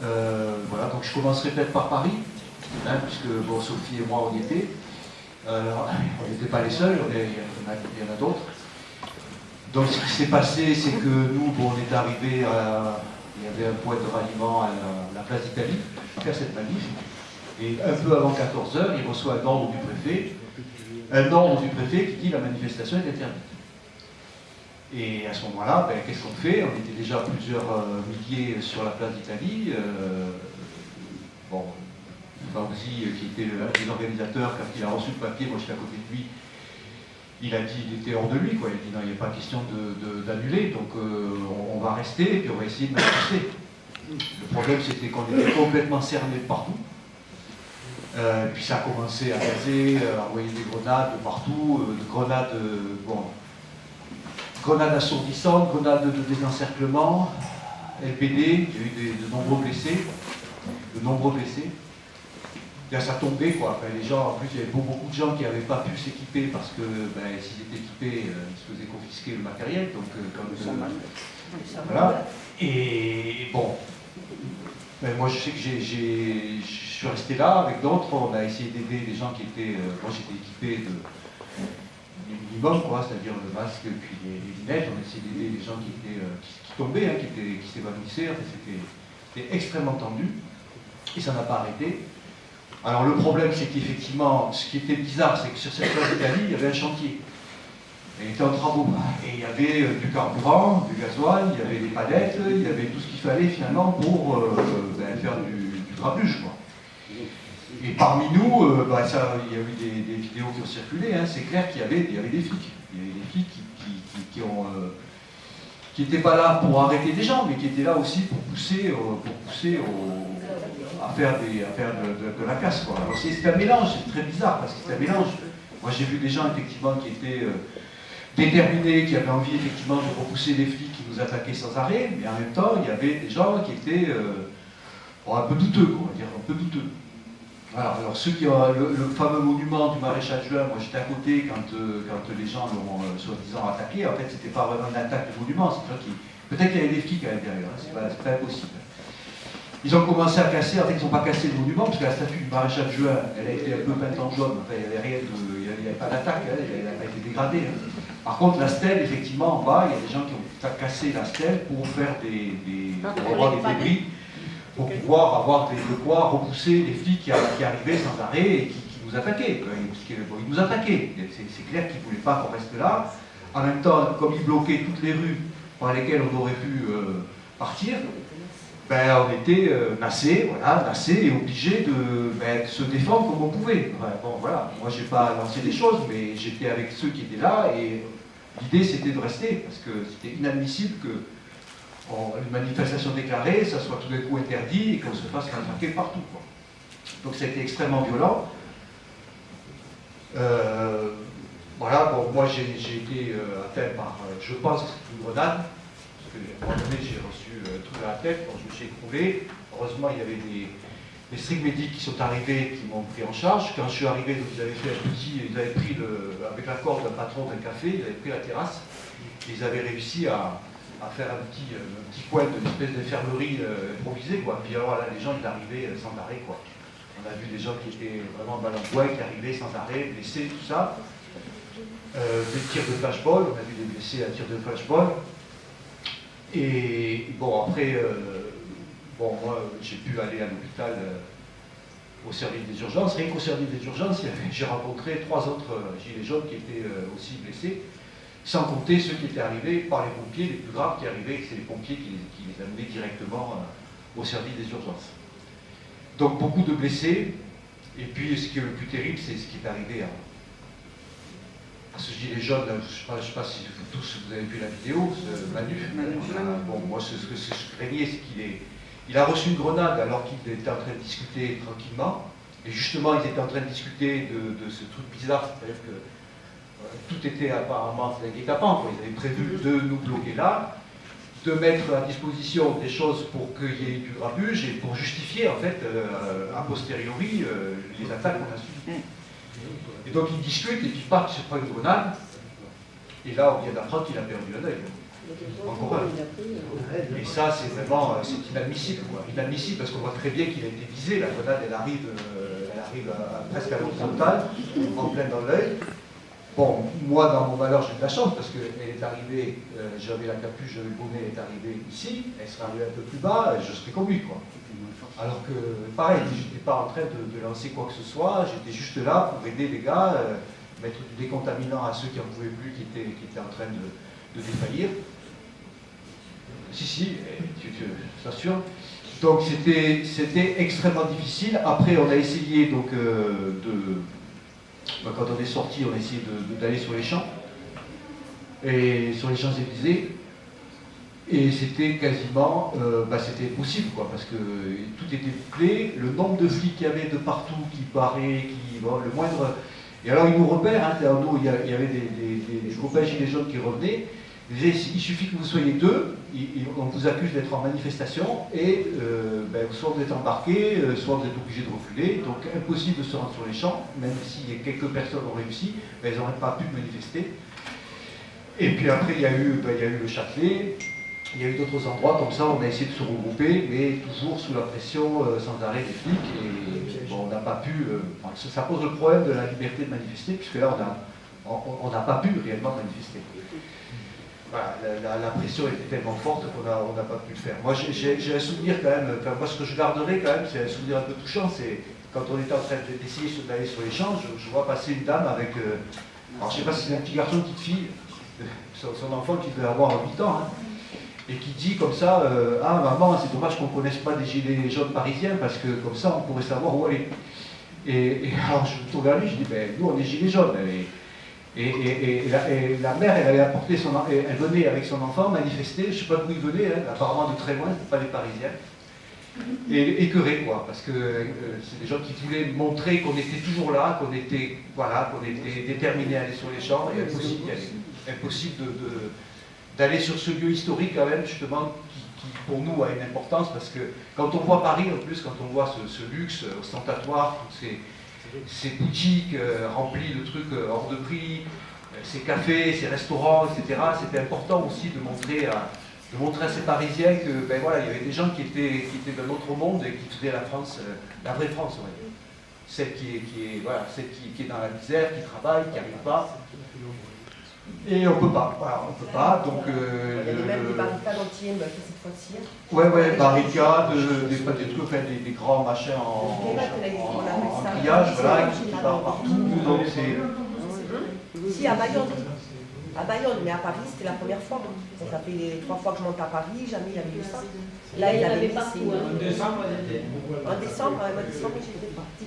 Voilà, donc je commencerai peut-être par Paris, hein, puisque bon, Sophie et moi on y était. On n'était pas les seuls, il y en a d'autres. Donc ce qui s'est passé, c'est que nous, bon, on est arrivés à... Il y avait un point de ralliement à la place d'Italie, pour faire cette manif. Et un peu avant 14 h, il reçoit un ordre du préfet. Un ordre du préfet qui dit la manifestation est interdite. Et à ce moment-là, ben, qu'est-ce qu'on fait? On était déjà plusieurs milliers sur la place d'Italie. Bon, Fauzi, qui était l'un des organisateurs, quand il a reçu le papier, moi j'étais à côté de lui, il a dit, il était hors de lui, quoi. Il a dit non, il n'est pas question d'annuler, donc on va rester et puis on va essayer de manifester. Le problème, c'était qu'on était complètement cernés de partout. Puis ça a commencé à gazer, à envoyer des grenades de partout, grenades assourdissantes, grenades de désencerclement, LBD, il y a eu de nombreux blessés. Là, ça tombait, quoi. Enfin, les gens, en plus, il y avait beaucoup de gens qui n'avaient pas pu s'équiper parce que ben, s'ils étaient équipés, ils se faisaient confisquer le matériel. Donc, voilà. Et bon, ben, moi, je sais que je suis resté là avec d'autres. On a essayé d'aider les gens qui étaient. Moi, j'étais équipé du minimum, quoi, c'est-à-dire le masque et puis les lunettes. On a essayé d'aider les gens qui tombaient, hein, qui s'évanouissaient. Enfin, c'était extrêmement tendu. Et ça n'a pas arrêté. Alors le problème, c'est qu'effectivement, ce qui était bizarre, c'est que sur cette place d'Italie, il y avait un chantier. Et il était en travaux. Et il y avait du carburant, du gasoil, il y avait des palettes, il y avait tout ce qu'il fallait finalement pour faire du grabuge, quoi. Et parmi nous, il y a eu des vidéos qui ont circulé, hein, c'est clair qu'il y avait des flics. Il y avait des flics qui n'étaient pas là pour arrêter des gens, mais qui étaient là aussi pour pousser à faire de la casse, quoi. Alors c'est un mélange, c'est très bizarre parce que c'est un mélange. Moi j'ai vu des gens effectivement qui étaient déterminés, qui avaient envie effectivement de repousser les flics qui nous attaquaient sans arrêt, mais en même temps il y avait des gens qui étaient un peu douteux, quoi, on va dire, un peu douteux. Alors ceux qui ont le fameux monument du maréchal Juin, moi j'étais à côté quand les gens l'ont soi-disant attaqué. En fait c'était pas vraiment une attaque du monument, c'est peut-être qu'il y avait des flics à l'intérieur, hein, c'est pas impossible. Ils ont commencé à casser, en fait ils n'ont pas cassé le monument, parce que la statue du maréchal Juin, elle a été un peu peinte en jaune, enfin, il n'y avait pas d'attaque, hein, elle n'a pas été dégradée. Hein. Par contre la stèle, effectivement en bas, il y a des gens qui ont cassé la stèle pour faire pour avoir des débris, pour pouvoir avoir de quoi repousser les flics qui arrivaient sans arrêt et qui nous attaquaient. Ils nous attaquaient, c'est clair qu'ils ne voulaient pas qu'on reste là. En même temps, comme ils bloquaient toutes les rues par lesquelles on aurait pu partir, ben, on était nassés et obligés de se défendre comme on pouvait. Enfin, bon, voilà. Moi, je n'ai pas lancé des choses, mais j'étais avec ceux qui étaient là, et l'idée, c'était de rester, parce que c'était inadmissible qu'une manifestation déclarée, ça soit tout d'un coup interdit, et qu'on se fasse attaquer partout, quoi. Donc, ça a été extrêmement violent. Voilà, bon, moi, j'ai été atteint par, je pense, une grenade. À un moment donné, j'ai reçu un truc dans la tête, quand je me suis écroulé. Heureusement, il y avait des strings médics qui sont arrivés, qui m'ont pris en charge. Quand je suis arrivé, donc, ils avaient fait un petit, ils avaient pris, avec l'accord d'un patron d'un café, ils avaient pris la terrasse, et ils avaient réussi à faire un petit coin d'une espèce d'infirmerie improvisée, quoi. Puis alors là, les gens, ils arrivaient sans arrêt, quoi. On a vu des gens qui étaient vraiment mal en point, qui arrivaient sans arrêt, blessés, tout ça. Des tirs de flashball, on a vu des blessés à tirs de flashball. Et bon, après, moi, j'ai pu aller à l'hôpital au service des urgences. Rien qu'au service des urgences, j'ai rencontré 3 autres gilets jaunes qui étaient aussi blessés, sans compter ceux qui étaient arrivés par les pompiers, les plus graves qui arrivaient, c'est les pompiers qui les amenaient directement au service des urgences. Donc beaucoup de blessés, et puis ce qui est le plus terrible, c'est ce qui est arrivé à ce gilet jaune. Je ne sais pas si tous vous avez vu la vidéo, ce Manu. Bon, moi ce que je craignais, c'est qu'il a reçu une grenade alors qu'il était en train de discuter tranquillement, et justement ils étaient en train de discuter de ce truc bizarre, c'est-à-dire que tout était apparemment guet-apens, quoi. Ils avaient prévu de nous bloquer là, de mettre à disposition des choses pour qu'il y ait du grabuge et pour justifier en fait a posteriori les attaques qu'on a subies. Et donc ils discutent et puis partent, se prend une grenade, et là on vient d'apprendre qu'il a perdu un œil. encore un. Et ça, c'est vraiment c'est inadmissible, quoi. Inadmissible parce qu'on voit très bien qu'il a été visé. La grenade, elle arrive presque à l'horizontale, en plein dans l'œil. Bon, moi, dans mon malheur, j'ai de la chance parce qu'elle est arrivée, j'avais la capuche, j'avais le bonnet, elle est arrivée ici, elle serait arrivée un peu plus bas, je serais comme lui, quoi. Alors que, pareil, je n'étais pas en train de lancer quoi que ce soit, j'étais juste là pour aider les gars, mettre du décontaminant à ceux qui n'en pouvaient plus, qui étaient en train de défaillir. Si, je t'assure. Donc c'était extrêmement difficile. Après, on a essayé donc quand on est sorti, on a essayé d'aller sur les champs, et sur les Champs-Élysées, et c'était quasiment, c'était impossible, quoi, parce que tout était bouclé, le nombre de flics qu'il y avait de partout, qui barraient, le moindre... Et alors ils nous repèrent, hein, il y avait des copains gilets jaunes qui revenaient, ils disaient, il suffit que vous soyez deux, on vous accuse d'être en manifestation, et soit vous êtes embarqués, soit vous êtes obligés de reculer, donc impossible de se rendre sur les champs, même si quelques personnes ont réussi, elles n'auraient pas pu manifester. Et puis après, il y a eu le Châtelet, il y a eu d'autres endroits comme ça, on a essayé de se regrouper, mais toujours sous la pression sans arrêt des flics, et bon, on n'a pas pu... ça pose le problème de la liberté de manifester, puisque là, on n'a pas pu réellement manifester. Voilà, la pression était tellement forte qu'on n'a pas pu le faire. Moi, j'ai un souvenir quand même, moi ce que je garderai quand même, c'est un souvenir un peu touchant, c'est quand on était en train d'essayer d'aller sur les champs, je vois passer une dame avec... alors je ne sais pas si c'est un petit garçon, une petite fille, son enfant qui devait avoir 8 ans, hein, et qui dit comme ça, ah maman, c'est dommage qu'on ne connaisse pas des gilets jaunes parisiens, parce que comme ça on pourrait savoir où aller. Et alors je me tourne vers lui, je dis, ben nous on est gilets jaunes. Et la mère, elle avait apporté elle venait avec son enfant manifester, je ne sais pas d'où il venait, hein, apparemment de très loin, c'était pas des Parisiens. Et écœurés, quoi, parce que c'est des gens qui voulaient montrer qu'on était toujours là, qu'on était déterminés à aller sur les champs, et impossible d'aller sur ce lieu historique quand même, justement, qui pour nous a une importance, parce que quand on voit Paris, en plus, quand on voit ce luxe ostentatoire, toutes ces boutiques remplies de trucs hors de prix, ces cafés, ces restaurants, etc., c'était important aussi de montrer à ces Parisiens que, il y avait des gens qui étaient d'un autre monde et qui faisaient la France, la vraie France, ouais. Celle qui est dans la misère, qui travaille, qui n'arrive pas. Et on ne peut pas, donc... il y avait même des barricades anti-émeutes cette fois-ci. Ouais, barricades, des grands machins en grillage, voilà, qui partent partout, donc c'est... Si, à Bayonne, mais à Paris, c'était la première fois. Ça fait 3 fois que je monte à Paris, jamais il y avait eu ça. Là, il y avait partout. En décembre, j'étais partie.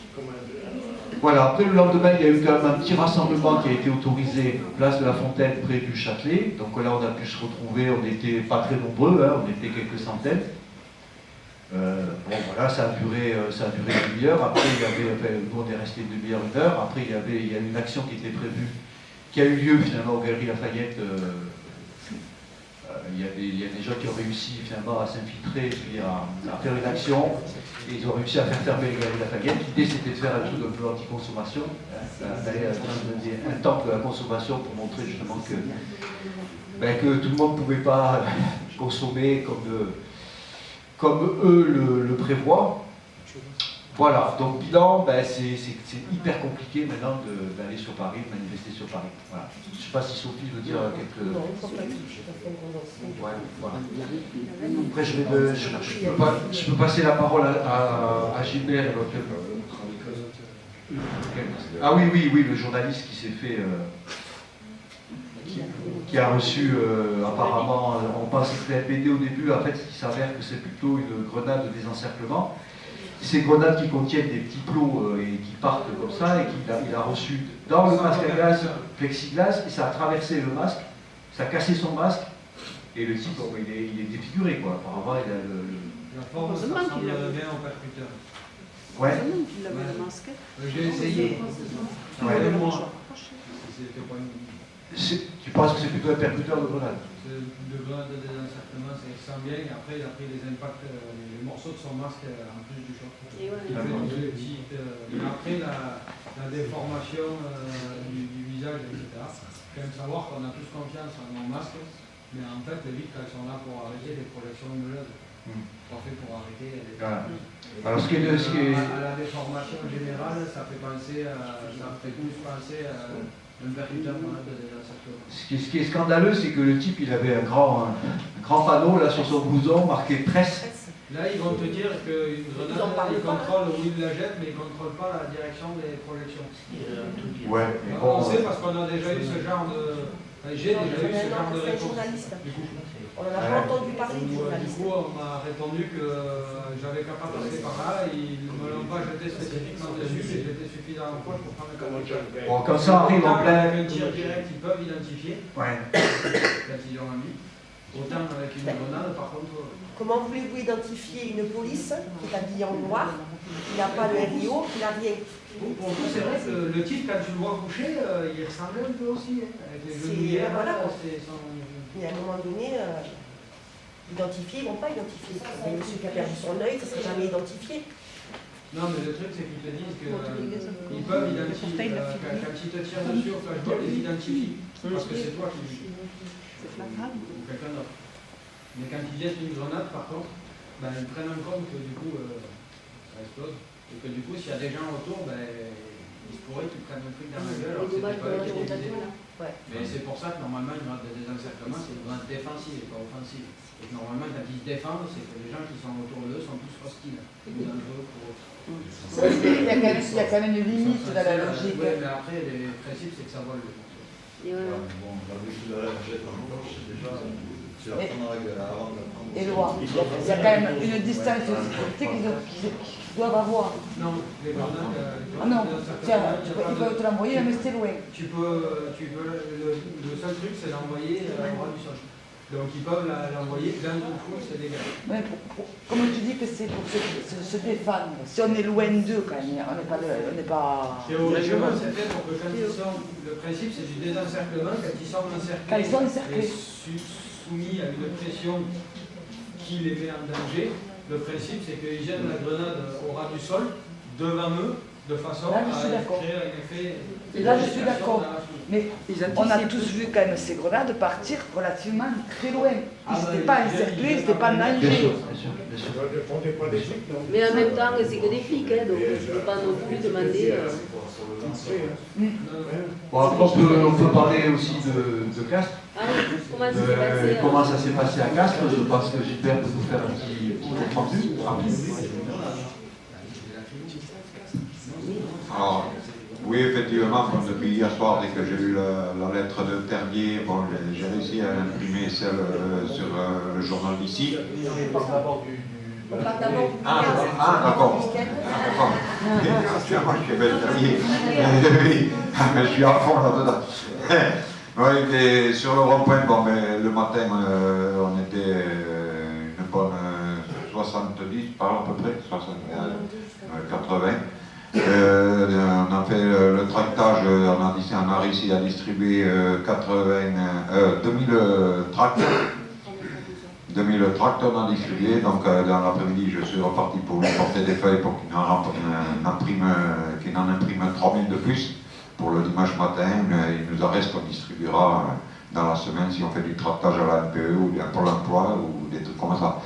Voilà, après le lendemain, il y a eu quand même un petit rassemblement qui a été autorisé, place de la Fontaine, près du Châtelet. Donc là, on a pu se retrouver, on n'était pas très nombreux, hein, on était quelques centaines. Voilà, ça a duré une demi-heure. Après, nous on est resté une demi-heure, une heure. Après, il y a une action qui était prévue, qui a eu lieu finalement aux Galeries Lafayette. Il y a des gens qui ont réussi finalement à s'infiltrer, à faire une action, et ils ont réussi à faire fermer les Galeries Lafayette. L'idée c'était de faire un truc un peu anti-consommation, d'aller un temple de la consommation pour montrer justement que tout le monde ne pouvait pas consommer comme eux le prévoient. Voilà, donc bilan, c'est hyper compliqué maintenant d'aller sur Paris, de manifester sur Paris. Voilà. Je ne sais pas si Sophie veut dire quelques... Non, voilà. Après, je peux passer la parole à Gilbert. Ah oui, le journaliste qui s'est fait... qui a reçu, apparemment, on pensait que c'était un PD au début, en fait, il s'avère que c'est plutôt une grenade de désencerclement. Ces grenades qui contiennent des petits plots et qui partent comme ça, et qu'il a reçu dans le masque à gaz, plexiglas, et ça a traversé le masque, ça a cassé son masque, et le type, il est défiguré, quoi. Apparemment, il a La forme, ça ressemble bien au percuteur. Ouais. J'ai essayé. Tu penses que c'est plutôt un percuteur de grenade? De grenade de désencerclement, ça sent bien, et après il a pris les impacts, les morceaux de son masque en plus du choc. Et après la déformation du visage, etc. Il faut quand même savoir qu'on a tous confiance en nos masques, Mais en fait, les vitres, elles sont là pour arrêter les projections lumineuses. Pas fait pour arrêter les... Voilà. Alors, À la déformation générale, ça fait plus penser à un véritable malade de désencerclement. Ce qui est scandaleux, c'est que le type, il avait un grand panneau là sur son blouson marqué presse. Là, ils vont te dire qu'une grenade, ils contrôlent où ils la jettent, mais ils ne contrôlent pas la direction des projections. Ouais, mais bon, On sait parce qu'on a déjà eu ce genre de... J'ai déjà eu ce genre de réponse. On n'en a pas entendu parler du Du journaliste. coup, on m'a répondu que j'avais qu'à pas passer par là, ils ne me l'ont pas jeté spécifiquement dessus, mais j'étais suffisamment proche pour prendre le camouflage. bon, quand ça arrive en plein... Avec un tir direct, ils peuvent identifier Ouais. quand ils ont envie. Autant avec une grenade, par contre... Comment voulez-vous identifier une police qui est habillée en noir, qui n'a pas le RIO, qui n'a rien? Pour vous, c'est vrai que le type, quand tu le vois coucher, il ressemblait un peu aussi. Hein, avec les genouillères, voilà. c'est son... Mais à un moment donné, identifier, ils ne vont pas identifier. Mais monsieur qui a perdu son œil, ça ne serait jamais identifié. Non, mais le truc, c'est qu'ils te disent qu'ils peuvent identifier. Quand ils te tirent dessus au flashball, ils identifient. Parce que c'est toi qui... Ou quelqu'un d'autre. Mais quand ils jettent une grenade, par contre, ben, ils prennent en compte que du coup, ça explose. Et que du coup, s'il y a des gens autour, ben, il se pourrait qu'ils prennent un truc dans la gueule. Alors c'est pas eux qui étaient visés. Mais c'est pour ça que normalement, une grenade de désencerclement, c'est une grenade défensive et pas offensive. Et que normalement, quand ils se défendent, c'est que les gens qui sont autour d'eux sont tous hostiles. Ou dangereux pour eux. Il y a quand même une limite dans la logique. Oui, mais après, le principe, c'est que ça vole le morceau. Et loi. Il y a quand même une distance de sécurité qu'ils doivent avoir. Non, les grenades. Ah non, tiens, ils peuvent te l'envoyer, mais c'est loin. Tu peux, le seul truc, c'est l'envoyer à droite du sol. Donc ils peuvent l'envoyer dans une foule, c'est légal. Mais comme tu dis que c'est pour se défendre, si on est loin d'eux quand même, on n'est pas... Théoriquement, c'est fait pour que quand ils sont... Le principe, c'est du désencerclement, quand ils sont encerclés, Quand ils sont encerclés. et soumis à une pression qui les met en danger, le principe, c'est qu'ils jettent la grenade au ras du sol, devant eux, de façon Là, à je suis d'accord. créer un effet... Là, je suis d'accord. Mais on a tous vu quand même ces grenades partir relativement très loin. Ils n'étaient pas encerclés, ils n'étaient pas en Bien danger. sûr, bien sûr, bien sûr. Mais en même temps, c'est que des flics, hein, donc je ne peux pas non plus demander. Bon, après, on peut parler aussi de Castres. Ah oui, comment ça s'est passé Comment ça s'est passé à Castres. Je pense que Gilbert peut nous faire un petit compte rendu rapide. Alors, oui, effectivement, comme depuis hier soir, dès que j'ai eu la lettre de Terbier, bon, j'ai réussi à imprimer celle sur le journal d'ici. On parle d'abord du Ah, d'accord. D'accord. Moi, je suis belle Terbier. Oui, mais je suis à fond là-dedans. Oui, mais sur le rond-point, bon, mais le matin, on était une bonne 70, par à peu près, 80. On a fait le tractage, on a réussi à distribuer 2000 tracts. 2000 tracts on a distribué, donc dans l'après-midi je suis reparti pour lui porter des feuilles pour qu'il en imprime 3000 de plus pour le dimanche matin. Il nous en reste qu'on distribuera dans la semaine si on fait du tractage à la NPE ou bien pour l'emploi ou des trucs comme ça.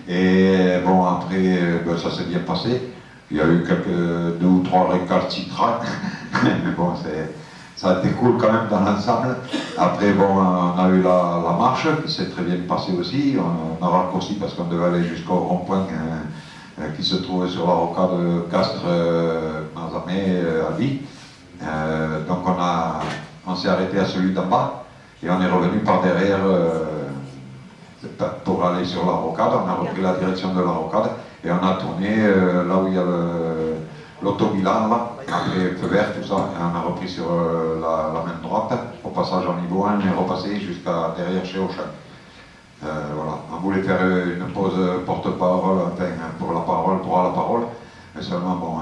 Et bon, après ça s'est bien passé. Il y a eu 2 ou 3 récalcitrants, mais bon, ça a été cool quand même dans l'ensemble. Après, bon, on a eu la marche qui s'est très bien passée aussi. On a raccourci parce qu'on devait aller jusqu'au rond-point qui se trouvait sur la rocade de Castres, Marzamé, Albi. Donc on s'est arrêté à celui d'en bas et on est revenu par derrière pour aller sur la rocade. On a repris la direction de la rocade. Et on a tourné là où il y a l'autobilan, là, après feu vert, tout ça, et on a repris sur la main droite, au passage en niveau 1, on est repassé jusqu'à derrière chez Auchan. Voilà, on voulait faire une pause porte-parole, enfin, pour la parole, droit à la parole, mais seulement, bon,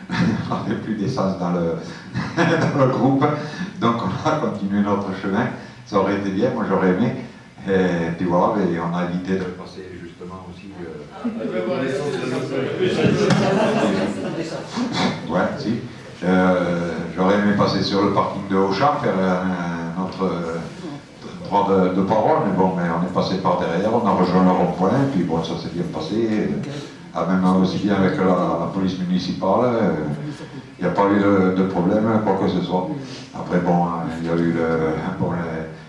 on n'avait plus d'essence dans le groupe, donc on a continué notre chemin, ça aurait été bien, moi j'aurais aimé, et puis voilà, et on a évité de passer justement aussi... Ouais, si. J'aurais aimé passer sur le parking de Auchan, faire notre droit de parole, mais bon, mais on est passé par derrière, on a rejoint le rond-point, puis bon, ça s'est bien passé. Même aussi bien avec la police municipale, il n'y a pas eu de problème, quoi que ce soit. Après, bon, il y a eu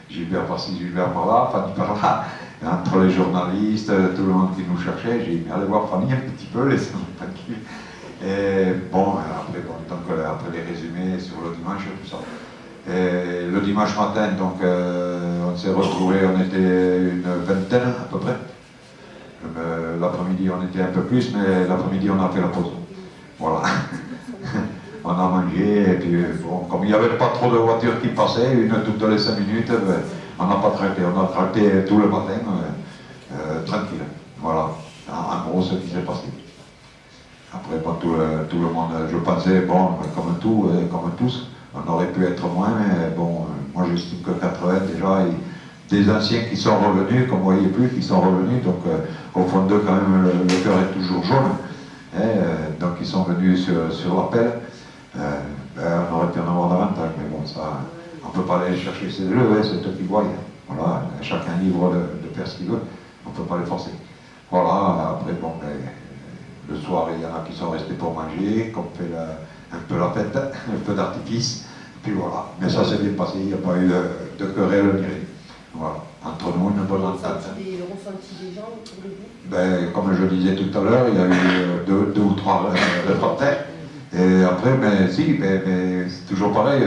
Gilbert par-ci, Gilbert par-là, Fanny par-là, entre les journalistes, tout le monde qui nous cherchait, j'ai dit, allez voir Fanny un petit peu, laissez-moi tranquille. Et bon, après, donc, après les résumés sur le dimanche et tout ça. Et le dimanche matin, donc, on s'est retrouvés, on était une vingtaine à peu près. L'après-midi, on était un peu plus, mais l'après-midi, on a fait la pause. Voilà. On a mangé, et puis, bon, comme il n'y avait pas trop de voitures qui passaient, une toutes les 5 minutes, ben, on n'a pas tracté. On a tracté tout le matin, tranquille. Voilà. En gros, ce qui s'est passé. Après, bon, tout le monde, je pensais, bon, comme tous, on aurait pu être moins, mais bon, moi j'estime que 80 déjà, des anciens qui sont revenus, qu'on ne voyait plus, qui sont revenus, donc au fond d'eux, quand même, le cœur est toujours jaune. Donc ils sont venus sur l'appel. On aurait pu en avoir davantage, mais bon, ça, on ne peut pas aller chercher ces jeux, c'est eux qui voient. Voilà, chacun libre de faire ce qu'il veut, on ne peut pas les forcer. Voilà, après, bon, le soir, il y en a qui sont restés pour manger, qu'on fait un peu la fête, un peu d'artifice, puis voilà. Mais ça s'est bien passé, il n'y a pas eu de querelle ni rien. Voilà, entre nous, une bonne entente. Le ressenti des gens autour de vous? Ben, comme je disais tout à l'heure, il y a eu deux ou trois reporters. Et après, ben, si, ben, c'est toujours pareil,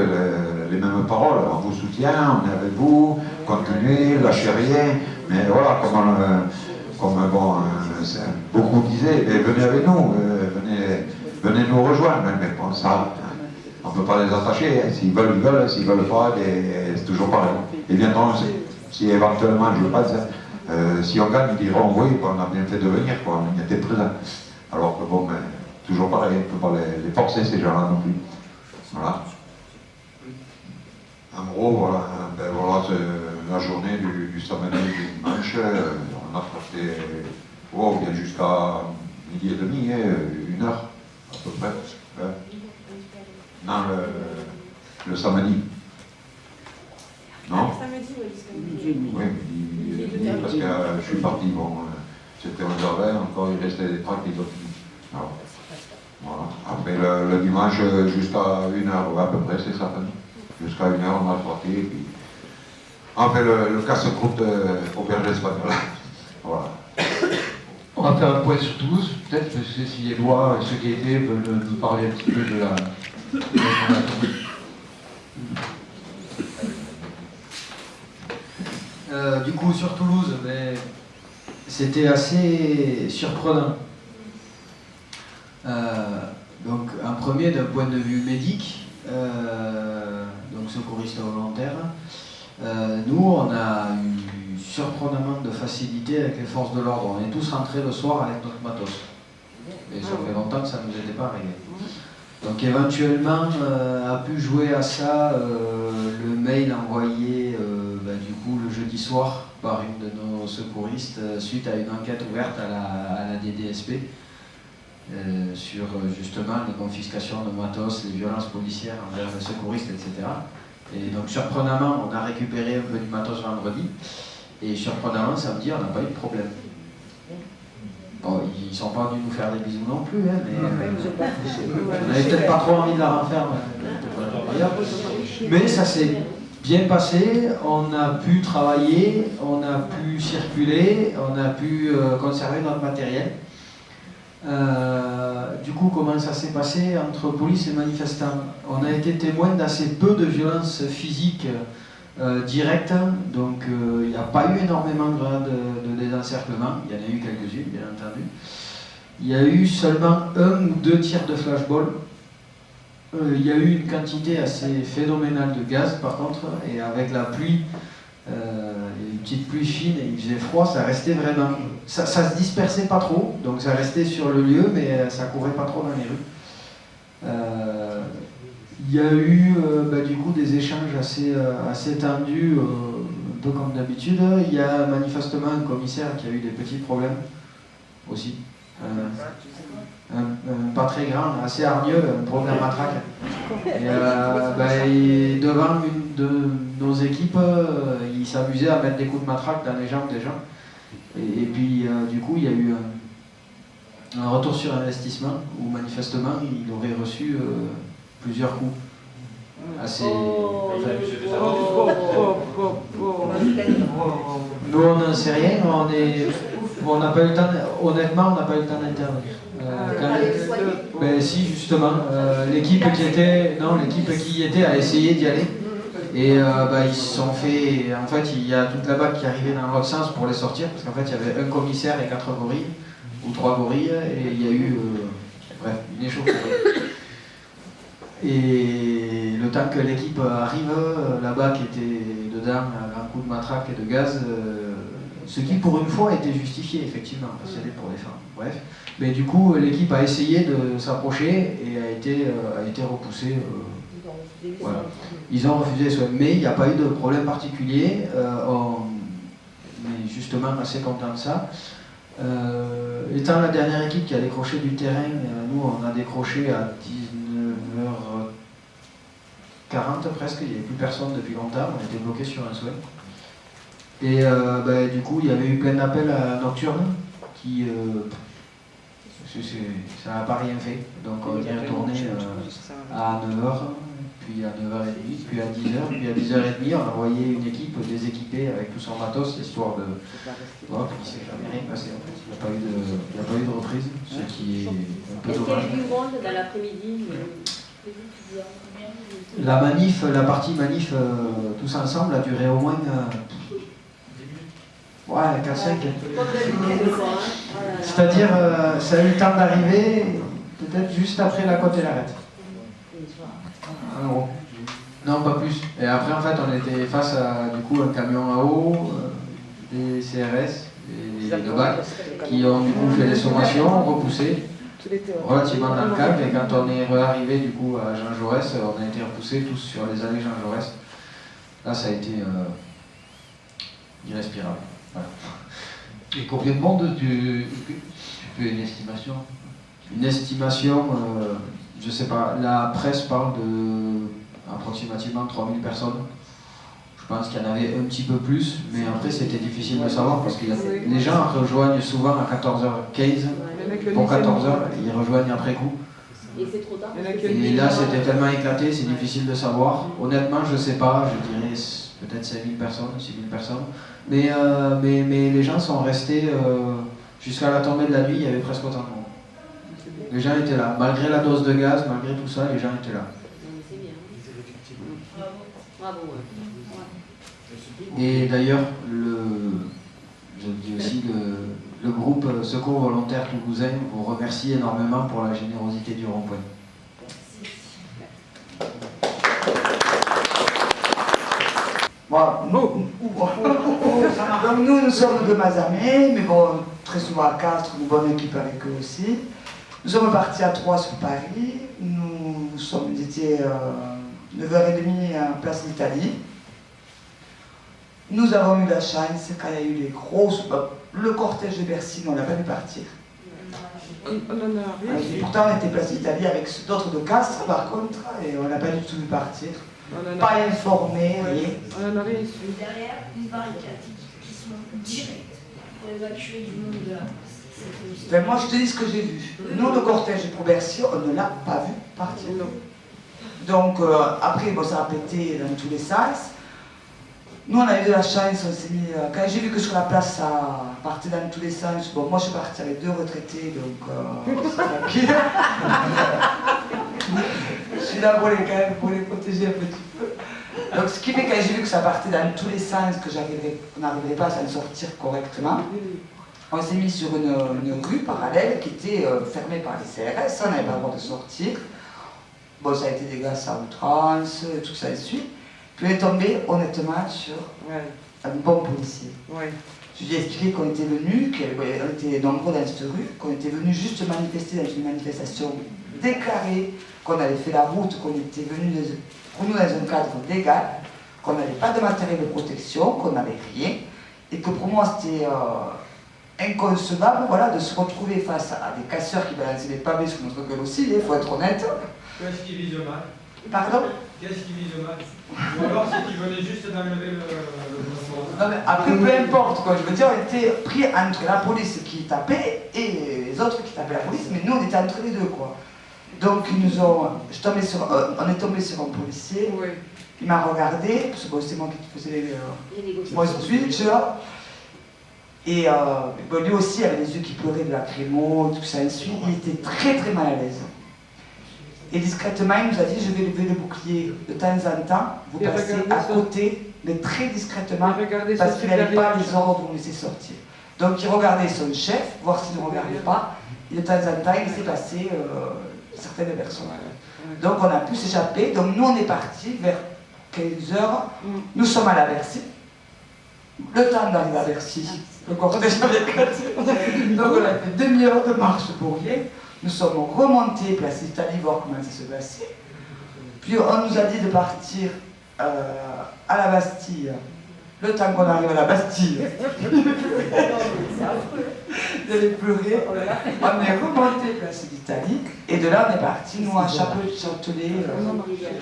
les mêmes paroles. On vous soutient, on est avec vous, continuez, lâchez rien. Mais voilà, comme bon, beaucoup disaient, venez avec nous, venez nous rejoindre. Mais bon, ça, on ne peut pas les attacher. Hein. S'ils veulent, ils veulent. S'ils ne veulent pas, c'est toujours pareil. Ils viendront, si éventuellement, je le pense, si on gagne, ils diront oui, on a bien fait de venir, quoi, on y était présent. Alors que bon, mais, toujours pareil, on ne peut pas les forcer, ces gens-là non plus. Voilà. En gros, voilà, ben, voilà c'est la journée du samedi et du dimanche. On a traité bien jusqu'à midi et demi, 1 heure à peu près. Non, le samedi. Non? Samedi, oui. Oui, midi et demi, parce que je suis parti, bon, c'était 11h20, encore il restait des tracts, ils ont fini. Alors, voilà. Après le dimanche, jusqu'à 1h, à peu près, c'est ça, jusqu'à 1h, on a traité, et puis on fait le casse-croûte auberge espagnole. Voilà. On va faire un point sur Toulouse, peut-être, parce que si Éloi et ceux qui étaient veulent nous parler un petit peu de la Du coup, sur Toulouse, c'était assez surprenant. Donc, un premier, d'un point de vue médic, donc secouriste volontaire, nous, on a eu surprenamment de facilité avec les forces de l'ordre. On est tous rentrés le soir avec notre matos. Et ça fait longtemps que ça ne nous était pas arrivé. Donc éventuellement a pu jouer à ça le mail envoyé du coup le jeudi soir par une de nos secouristes suite à une enquête ouverte à la DDSP sur justement les confiscations de matos, les violences policières envers les secouristes, etc. Et donc surprenamment on a récupéré un peu du matos vendredi et surprenamment samedi on n'a pas eu de problème. Bon, ils ne sont pas venus nous faire des bisous non plus, hein, mais on n'avait peut-être pas trop envie de la refaire. Mais ça s'est bien passé, on a pu travailler, on a pu circuler, on a pu conserver notre matériel. Du coup, comment ça s'est passé entre police et manifestants? On a été témoin d'assez peu de violences physiques directes, donc il n'y a pas eu énormément de désencerclement, il y en a eu quelques-unes bien entendu. Il y a eu seulement 1 ou 2 tirs de flashball. Il y a eu une quantité assez phénoménale de gaz par contre, et avec la pluie, une petite pluie fine et il faisait froid, ça restait vraiment... Ça se dispersait pas trop, donc ça restait sur le lieu, mais ça courait pas trop dans les rues. Il y a eu du coup des échanges assez tendus, un peu comme d'habitude. Il y a manifestement un commissaire qui a eu des petits problèmes aussi. Pas très grand, assez hargneux, un problème à matraque. Et devant de nos équipes, ils s'amusaient à mettre des coups de matraque dans les jambes des gens. Et puis, du coup, il y a eu un retour sur investissement où manifestement, il aurait reçu plusieurs coups. Assez. Nous, on n'en sait rien, on n'a pas eu le temps, honnêtement, on n'a pas eu le temps d'intervenir. Ben si, justement, l'équipe qui y était a essayé d'y aller. Et ils se sont fait. En fait, il y a toute la BAC qui arrivait dans l'autre sens pour les sortir, parce qu'en fait, il y avait un commissaire et 4 gorilles, ou 3 gorilles, et il y a eu une échauffourée. Et le temps que l'équipe arrive, la BAC était dedans à grands coups de matraque et de gaz, ce qui pour une fois était justifié, effectivement, parce que c'était pour défendre. Bref. Mais du coup, l'équipe a essayé de s'approcher et a été repoussée. Voilà. Ils ont refusé les soins, mais il n'y a pas eu de problème particulier. On est justement assez content de ça. Étant la dernière équipe qui a décroché du terrain, nous on a décroché à 19h40 presque, il n'y avait plus personne depuis longtemps, on était bloqué sur un soin. Et du coup, il y avait eu plein d'appels nocturnes qui. Ça n'a pas rien fait. Donc on est retourné à 9h, puis à 9h30, puis à 10h, puis à 10h30, on a envoyé une équipe déséquipée avec tout son matos, histoire de. Bon, puis il ne s'est jamais rien passé en fait. Il n'y a pas eu de reprise, ce qui est un peu dommage. Est-ce qu'il y a eu du monde dans l'après-midi? La manif, la partie manif tous ensemble a duré au moins 4-5. C'est-à-dire, ça a eu le temps d'arriver peut-être juste après la côte et l'arête. En gros. Non, pas plus. Et après, en fait, on était face à du coup un camion à eau, des CRS, des BAC, qui ont du coup fait des sommations, repoussé, relativement dans le calme. Et quand on est arrivé du coup à Jean Jaurès, on a été repoussés tous sur les allées Jean Jaurès. Là, ça a été irrespirable. Voilà. Et combien de monde tu fais une estimation? Une estimation, je ne sais pas, la presse parle de approximativement 3000 personnes. Je pense qu'il y en avait un petit peu plus, mais après c'était difficile de savoir parce que les gens rejoignent souvent à 14h15, pour 14h, ils rejoignent après coup. Et c'est trop tard. Et là c'était tellement éclaté, c'est difficile de savoir. Honnêtement, je ne sais pas, je dirais peut-être 5000 personnes, 6000 personnes. Mais les gens sont restés jusqu'à la tombée de la nuit, il y avait presque autant de monde. Les gens étaient là, malgré la dose de gaz, malgré tout ça, les gens étaient là. C'est bien. Bravo. Et d'ailleurs, je dis aussi, le groupe Secours Volontaire Toulousain vous remercie énormément pour la générosité du rond-point. Bon, nous sommes de Mazamet, mais bon, très souvent à Castres, une bonne équipe avec eux aussi. Nous sommes partis à 3 sur Paris. Nous étions 9h30 à Place d'Italie. Nous avons eu la chance, quand il y a eu les grosses. Le cortège de Bercy, on n'a pas pu partir. Pourtant, on était Place d'Italie avec d'autres de Castres, par contre, et on n'a pas du tout pu partir. Pas informé, rien. On en a rien su. Derrière, une barricade qui se monte direct pour évacuer du monde de la place. Moi, je te dis ce que j'ai vu. Nous, le cortège pour Bercy, on ne l'a pas vu partir. Donc, après, ça a pété dans tous les sens. Nous, on a eu de la chance, on s'est mis. Quand j'ai vu que sur la place, ça partait dans tous les sens, moi, je suis partie avec 2 retraités, donc c'est tranquille. Je suis là pour les protéger un petit peu. Donc, ce qui fait que quand j'ai vu que ça partait dans tous les sens, qu'on n'arriverait pas à s'en sortir correctement, on s'est mis sur une rue parallèle qui était fermée par les CRS, on n'avait pas le droit de sortir. Bon, ça a été des gaz à outrance, tout ça et suite. Puis on est tombé honnêtement sur un bon policier. Je lui ai expliqué qu'on était venus, qu'on était nombreux dans cette rue, qu'on était venus juste manifester dans une manifestation déclarée, qu'on avait fait la route, qu'on était venus pour nous dans un cadre légal, qu'on n'avait pas de matériel de protection, qu'on n'avait rien, et que pour moi c'était inconcevable de se retrouver face à des casseurs qui balançaient des pavés sur notre gueule aussi, il faut être honnête. Qu'est-ce qui vise mal? Pardon? Qu'est-ce qui vise mal? Ou alors si tu venais juste d'enlever le... Non, mais après, peu importe, quoi. Je veux dire, on était pris entre la police qui tapait et les autres qui tapaient la police, mais nous, on était entre les deux, quoi. Donc, ils nous ont... on est tombé sur un policier, il m'a regardé, parce que bon, c'est moi qui faisais moi, switch, là. Et bon, lui aussi, il avait les yeux qui pleuraient de lacrymo, tout ça, et suite. Il était très, très mal à l'aise. Et discrètement, il nous a dit, je vais lever le bouclier de temps en temps, vous passez à côté, mais très discrètement, parce qu'il n'avait pas les ordres pour nous laisser sortir. Donc il regardait son chef, voir s'il ne regardait pas, et de temps en temps, il laissait passer certaines personnes. Donc on a pu s'échapper, donc nous on est partis vers 15h, nous sommes à la Bercy. Le temps d'arriver à Bercy, le cortège avait éclaté. Donc on a fait demi-heure de marche pour rien. Nous sommes remontés, place d'Italie, voir comment ça se passait. Puis on nous a dit de partir à la Bastille. Le temps qu'on arrive à la Bastille, j'allais pleurer. On est remonté, place d'Italie, et de là on est parti, nous à Châtelet.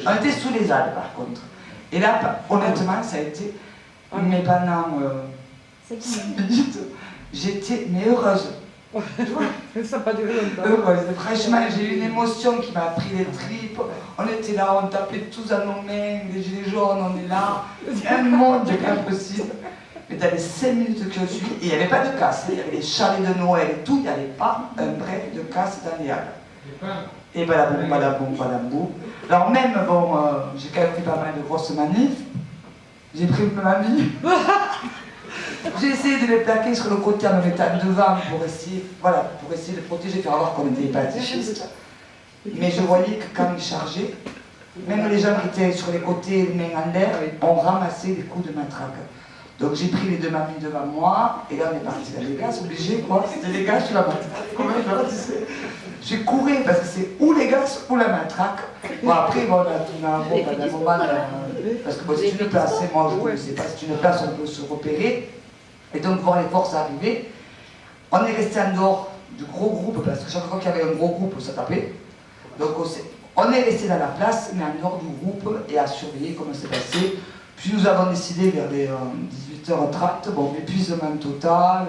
On était sous les Alpes par contre. Et là, honnêtement, ça a été, mais pendant 5 minutes, j'étais heureuse. Ça n'a pas duré longtemps. Heureuse. Franchement, j'ai eu une émotion qui m'a pris les tripes. On était là, on tapait tous à nos mains, les gilets jaunes, on est là. Un monde impossible. Mais dans les 5 minutes que je suis, et il n'y avait pas de casse, il y avait les chalets de Noël et tout, il n'y avait pas un brin de casse dans les Halles. Et balaboum, balaboum, balaboum. Alors même, bon, j'ai quand même fait pas mal de grosses manifs. J'ai pris ma vie. J'ai essayé de les plaquer sur le côté en me mettant devant pour essayer de protéger, faire voir qu'on était pacifistes. Mais je voyais que quand ils chargeaient, même les gens qui étaient sur les côtés, les mains en l'air, ont ramassé des coups de matraque. Donc j'ai pris les deux mamies devant moi, et là on est parti dans les gaz, obligé quoi, c'était les gaz sur la matraque. Comment je participais? J'ai couru parce que c'est ou les gaz ou la matraque. Bon après, bon, on a un moment, parce que bon, c'est une place, moi je ne sais pas, c'est une place où on peut se repérer, et donc voir les forces arriver. On est resté en dehors du gros groupe, parce que chaque fois qu'il y avait un gros groupe, ça tapait. Donc on est resté dans la place, mais en dehors du groupe, et à surveiller comment c'est passé. Puis nous avons décidé vers les 18h30, bon, épuisement total.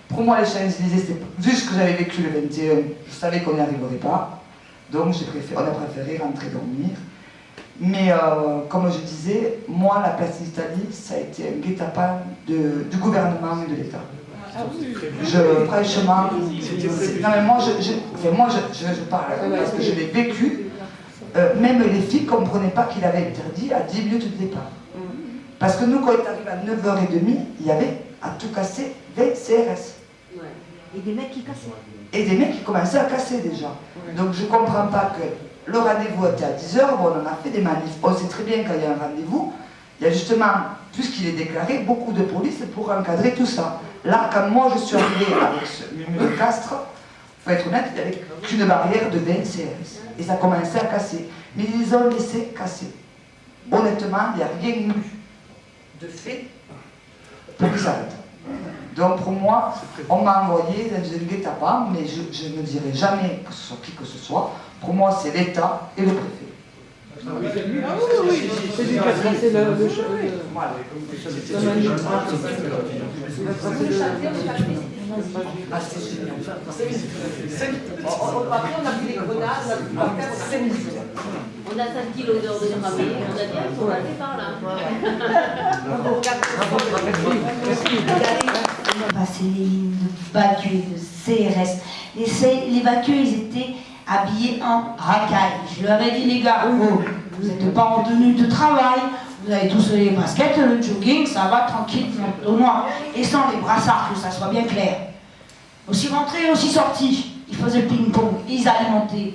Pour moi, les Champs-Élysées, c'était vu ce que j'avais vécu le 21, je savais qu'on n'y arriverait pas. Donc on a préféré rentrer dormir. Mais comme je disais, moi, la place d'Italie, ça a été un guet-apens du gouvernement et de l'État. Franchement, non mais moi je parle parce que je l'ai vécu. Même les filles ne comprenaient pas qu'il avait interdit à 10 minutes de départ. Parce que nous, quand on est arrivé à 9h30, il y avait à tout casser 20 CRS. Et des mecs qui cassaient. Et des mecs qui commençaient à casser déjà. Donc je ne comprends pas que le rendez-vous était à 10h, bon, on en a fait des manifs. On sait très bien quand il y a un rendez-vous, il y a justement, puisqu'il est déclaré, beaucoup de police pour encadrer tout ça. Là, quand moi je suis arrivé avec ce Mumu de Castres, il faut être honnête, il n'y avait qu'une barrière de 20 CRS. Et ça commençait à casser. Mais ils les ont laissés casser. Honnêtement, il n'y a rien eu de fait pour qu'ils s'arrêtent. Donc pour moi, on m'a envoyé dans une guet-apens, mais je ne dirai jamais que ce soit qui que ce soit. Pour moi, c'est l'État et le préfet. Ah oui, c'est lui qui a tracé le Voilà. Ah, c'est génial. Après, on a vu les grenades, on a pu faire 5 minutes. On a senti l'odeur de cramé, on a dit, il faut passer par là. On a passé les lignes de BACU, de CRS. Les BACU, ils étaient habillés en racaille. Je leur ai dit, les gars, vous n'êtes pas en tenue de travail, vous avez tous les baskets, le jogging, ça va tranquille, au noir. Et sans les brassards, que ça soit bien clair. Aussi rentrés, aussi sortis. Ils faisaient le ping-pong, ils alimentaient.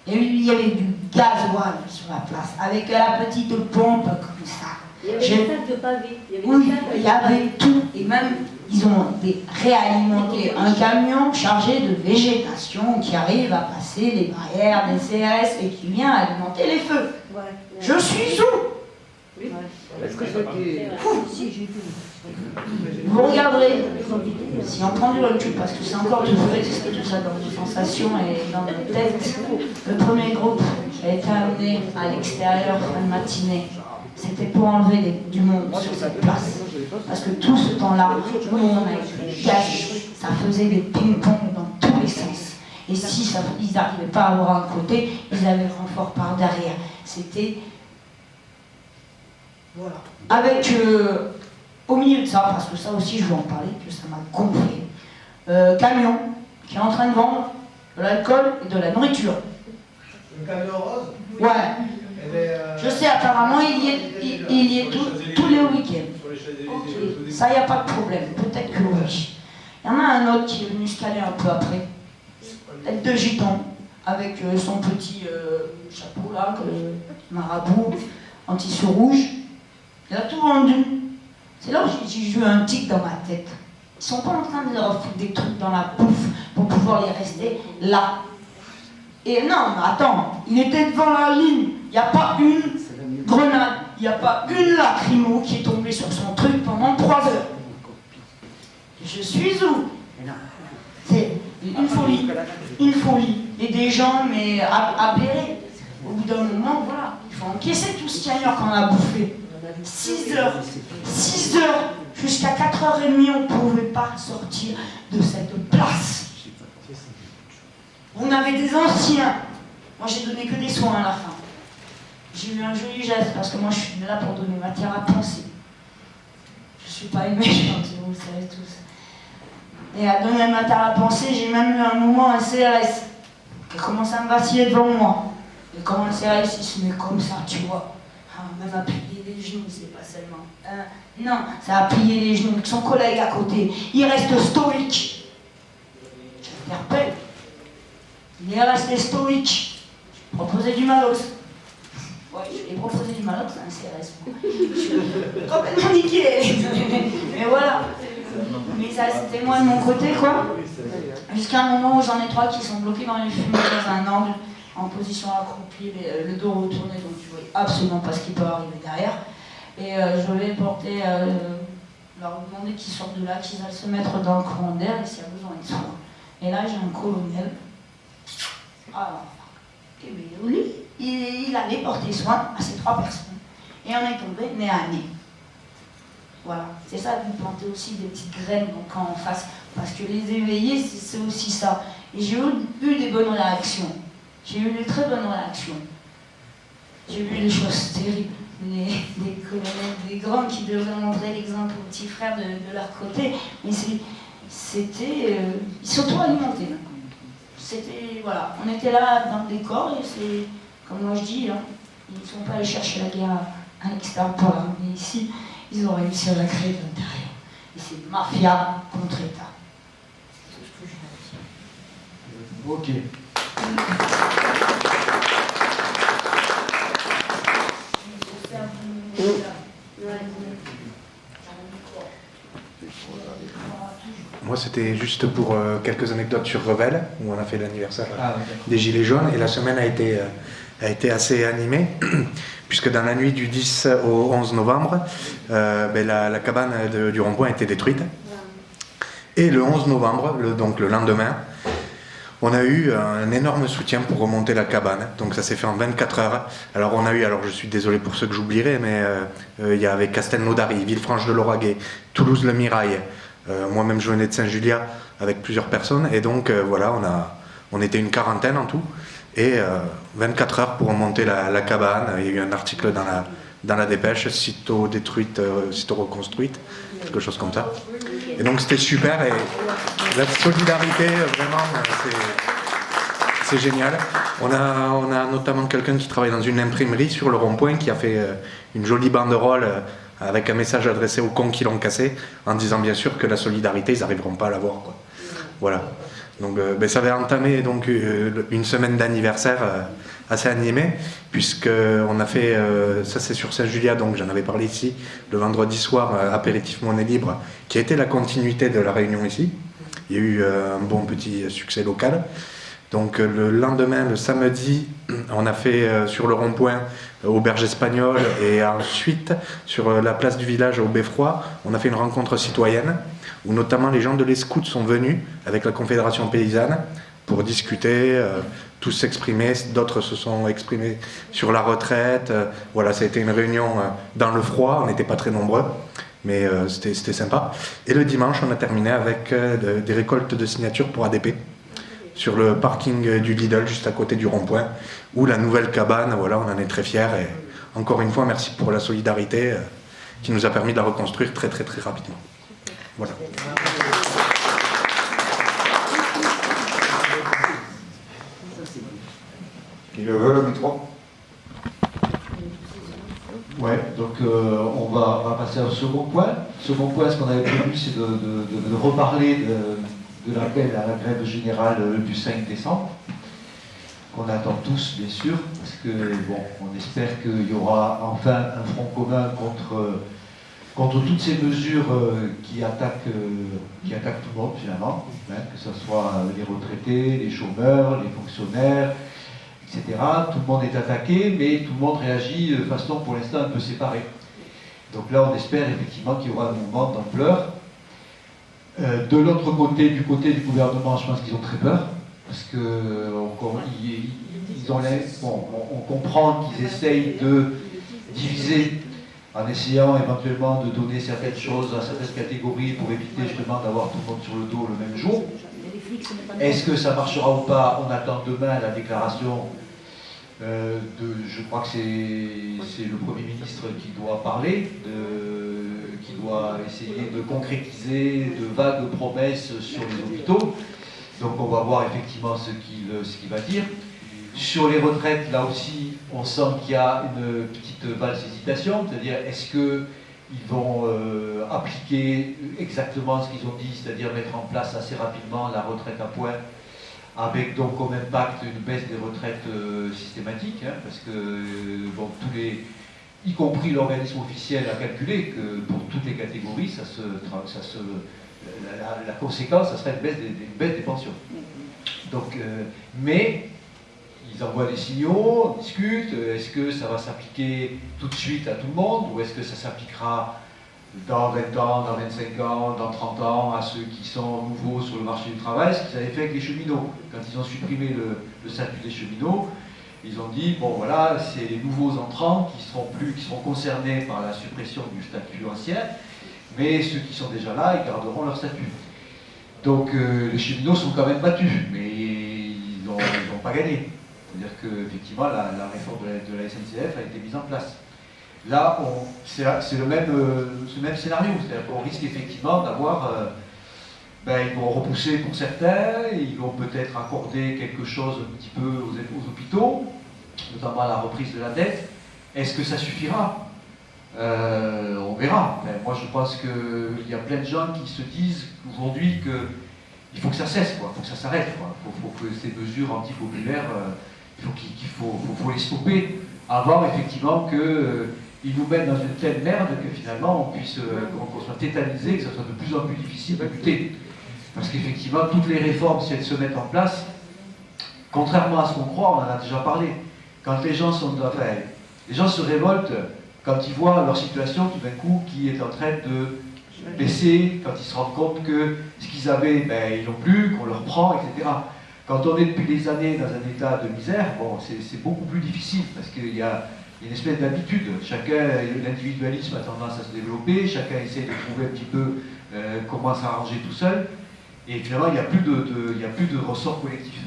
Et il y avait du gasoil sur la place, avec la petite pompe comme ça. Il y avait des sacs de pavés. Oui, il y avait tout. Et même, ils ont réalimenté un camion chargé de végétation qui arrive à passer les barrières des CRS et qui vient alimenter les feux. Je suis où? Est-ce que c'était... Si, j'ai vu. Vous regarderez, si on prend du recul, parce que c'est encore toujours existé tout ça dans nos sensations et dans nos têtes, le premier groupe a été amené à l'extérieur fin de matinée. C'était pour enlever du monde sur cette place. Parce que tout ce temps-là, nous on a été gazés, ça faisait des ping-pong dans tous les sens. Et si ils n'arrivaient pas à avoir un côté, ils avaient le renfort par derrière. C'était... Voilà. Avec, au milieu de ça, parce que ça aussi je veux en parler, que ça m'a gonflé, camion qui est en train de vendre de l'alcool et de la nourriture. Le camion rose? Ouais. Je sais, apparemment il y est tous les week-ends. Ok, ça y a pas de problème, peut-être que oui. Il y en a un autre qui est venu se caler un peu après, tête de gitan, avec son petit chapeau là, marabout, en tissu rouge. Il a tout vendu. C'est là où j'ai eu un tic dans ma tête. Ils sont pas en train de leur foutre des trucs dans la bouffe pour pouvoir les rester là. Et non, mais attends, il était devant la ligne. Il n'y a pas une grenade, il n'y a pas une lacrymo qui est tombée sur son truc pendant 3 heures. Je suis où? C'est une folie. Une folie. Et des gens, mais apérés. Au bout d'un moment, voilà, il faut encaisser tout ce qu'il y a qu'on a bouffé. 6 heures, jusqu'à 4h30, on ne pouvait pas sortir de cette place. On avait des anciens. Moi, j'ai donné que des soins à la fin. J'ai eu un joli geste parce que moi, je suis là pour donner matière à penser. Je ne suis pas une méchante, vous le savez tous. Et à donner matière à penser, j'ai même eu un moment, un CRS qui commence à me vaciller devant moi. Et comme un CRS, il se met comme ça, tu vois. Même à plier les genoux, c'est pas seulement. Non, ça a plié les genoux avec son collègue à côté. Il reste stoïque. Je l'interpelle. Il est resté stoïque. Je proposais du Malox. Ouais, je lui ai proposé du Malox, c'est un CRS. Je suis complètement niqué. Mais voilà. Mais ça, c'était moi de mon côté, quoi. Jusqu'à un moment où j'en ai 3 qui sont bloqués dans les fumées dans un angle, en position accroupie, le dos retourné, donc tu vois absolument pas ce qui peut arriver derrière. Et je vais porter, leur demander qu'ils sortent de là, qu'ils aillent se mettre dans le courant d'air et s'il y a besoin de soins. Et là, j'ai un colonel. Alors, lui, il allait porter soin à ces 3 personnes. Et on est tombé nez à nez. Voilà, c'est ça de planter aussi des petites graines donc, quand on face. Parce que les éveillés, c'est aussi ça. Et j'ai eu des bonnes réactions. J'ai eu des très bonnes réactions. J'ai vu des choses terribles. Des colonels, des grands qui devraient montrer l'exemple aux petits frères de leur côté. Mais c'était... ils s'auto-alimentaient. C'était... Voilà. On était là dans le décor et c'est... Comme moi je dis, hein, ils ne sont pas allés chercher la guerre à l'extérieur pour la ramener ici. Ils ont réussi à la créer de l'intérieur. Et c'est mafia contre État. C'est tout ce que j'ai à dire. Ok. Moi, c'était juste pour quelques anecdotes sur Revel, où on a fait l'anniversaire des Gilets jaunes, et la semaine a été assez animée, puisque dans la nuit du 10 au 11 novembre, la cabane du rond-point a été détruite. Et le 11 novembre, donc le lendemain, on a eu un énorme soutien pour remonter la cabane, donc ça s'est fait en 24 heures. Alors on a eu, je suis désolé pour ceux que j'oublierai, mais il y avait Castelnaudary, Villefranche-de-Lauragais, Toulouse-le-Mirail, moi-même je venais de Saint-Juliat avec plusieurs personnes, et donc voilà, on était une quarantaine en tout, et 24 heures pour remonter la cabane. Il y a eu un article dans la dépêche, sitôt détruite, sitôt reconstruite, quelque chose comme ça. Et donc c'était super, et la solidarité, vraiment, c'est génial. On a notamment quelqu'un qui travaille dans une imprimerie sur le rond-point qui a fait une jolie banderole avec un message adressé aux cons qui l'ont cassé, en disant bien sûr que la solidarité, ils n'arriveront pas à l'avoir, quoi. Voilà. Donc ça avait entamé donc, une semaine d'anniversaire assez animée, puisqu'on a fait, ça c'est sur Saint-Juliat, donc j'en avais parlé ici, le vendredi soir, apéritif Monnaie Libre, qui a été la continuité de la réunion ici. Il y a eu un bon petit succès local. Donc le lendemain, le samedi, on a fait sur le rond-point Auberge Espagnole et ensuite sur la place du village au Beffroi, on a fait une rencontre citoyenne où notamment les gens de l'Escout sont venus avec la Confédération Paysanne pour discuter, tous s'exprimer, d'autres se sont exprimés sur la retraite. Voilà, ça a été une réunion dans le froid, on n'était pas très nombreux, mais c'était sympa. Et le dimanche, on a terminé avec des récoltes de signatures pour ADP sur le parking du Lidl, juste à côté du rond-point, où la nouvelle cabane, voilà, on en est très fiers. Et encore une fois, merci pour la solidarité qui nous a permis de la reconstruire très très très rapidement. Voilà. Qui le veut, le micro? Ouais, donc on va passer au second point. Second point, ce qu'on avait prévu, c'est de reparler de l'appel à la grève générale du 5 décembre, qu'on attend tous, bien sûr, parce que, bon, on espère qu'il y aura enfin un front commun contre toutes ces mesures qui attaquent tout le monde, finalement, hein, que ce soit les retraités, les chômeurs, les fonctionnaires, etc. Tout le monde est attaqué, mais tout le monde réagit de façon, pour l'instant, un peu séparée. Donc là, on espère effectivement qu'il y aura un mouvement d'ampleur. De l'autre côté, du côté du gouvernement, je pense qu'ils ont très peur, parce que on comprend qu'ils essayent de diviser en essayant éventuellement de donner certaines choses à certaines catégories pour éviter justement d'avoir tout le monde sur le dos le même jour. Est-ce que ça marchera ou pas? On attend demain la déclaration je crois que c'est le Premier ministre qui doit parler, qui doit essayer de concrétiser de vagues promesses sur les hôpitaux. Donc on va voir effectivement ce qu'il va dire. Sur les retraites, là aussi, on sent qu'il y a une petite valse hésitation, c'est-à-dire est-ce qu'ils vont appliquer exactement ce qu'ils ont dit, c'est-à-dire mettre en place assez rapidement la retraite à points, avec donc comme impact une baisse des retraites systématiques, hein, parce que bon, y compris l'organisme officiel a calculé que pour toutes les catégories, la conséquence, ça serait une baisse des pensions. Donc, mais ils envoient des signaux, on discute, est-ce que ça va s'appliquer tout de suite à tout le monde, ou est-ce que ça s'appliquera dans 20 ans, dans 25 ans, dans 30 ans, à ceux qui sont nouveaux sur le marché du travail, ce qu'ils avaient fait avec les cheminots. Quand ils ont supprimé le statut des cheminots, ils ont dit, bon voilà, c'est les nouveaux entrants qui seront concernés par la suppression du statut ancien, mais ceux qui sont déjà là, ils garderont leur statut. Donc les cheminots sont quand même battus, mais ils n'ont pas gagné. C'est-à-dire qu'effectivement, la réforme de la SNCF a été mise en place. Là, c'est le même scénario, c'est-à-dire qu'on risque effectivement d'avoir, ils vont repousser pour certains, ils vont peut-être accorder quelque chose un petit peu aux hôpitaux, notamment à la reprise de la dette. Est-ce que ça suffira? On verra. Moi, je pense qu'il y a plein de gens qui se disent aujourd'hui qu'il faut que ça cesse, il faut que ça s'arrête. Il faut que ces mesures antipopulaires, il faut les stopper avant effectivement qu'ils nous mènent dans une telle merde que finalement qu'on soit tétanisé, que ça soit de plus en plus difficile de lutter. Parce qu'effectivement, toutes les réformes, si elles se mettent en place, contrairement à ce qu'on croit, on en a déjà parlé, quand les gens se révoltent quand ils voient leur situation tout d'un coup qui est en train de baisser, quand ils se rendent compte que ce qu'ils avaient, ils n'ont plus, qu'on leur prend, etc. Quand on est depuis des années dans un état de misère, bon, c'est beaucoup plus difficile parce qu'il y a une espèce d'habitude. L'individualisme a tendance à se développer, chacun essaie de trouver un petit peu comment s'arranger tout seul, et finalement il n'y a plus de ressort collectif.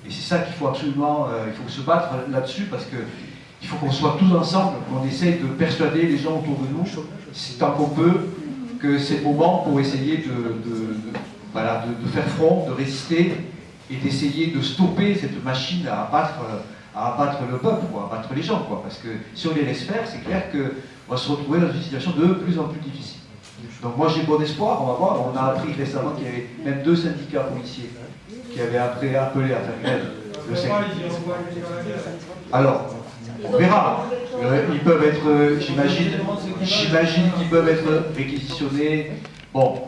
Et c'est ça qu'il faut absolument, il faut se battre là-dessus parce qu'il faut qu'on soit tous ensemble, qu'on essaye de persuader les gens autour de nous, tant qu'on peut, que c'est le moment pour essayer de faire front, de résister et d'essayer de stopper cette machine à abattre le peuple, à abattre les gens. Parce que si on les laisse faire, c'est clair qu'on va se retrouver dans une situation de plus en plus difficile. Donc moi j'ai bon espoir, on va voir. On a appris récemment qu'il y avait même 2 syndicats policiers qui avaient appelé à faire grève le 5. Alors, on verra. Ils peuvent être, j'imagine qu'ils peuvent être réquisitionnés. Bon,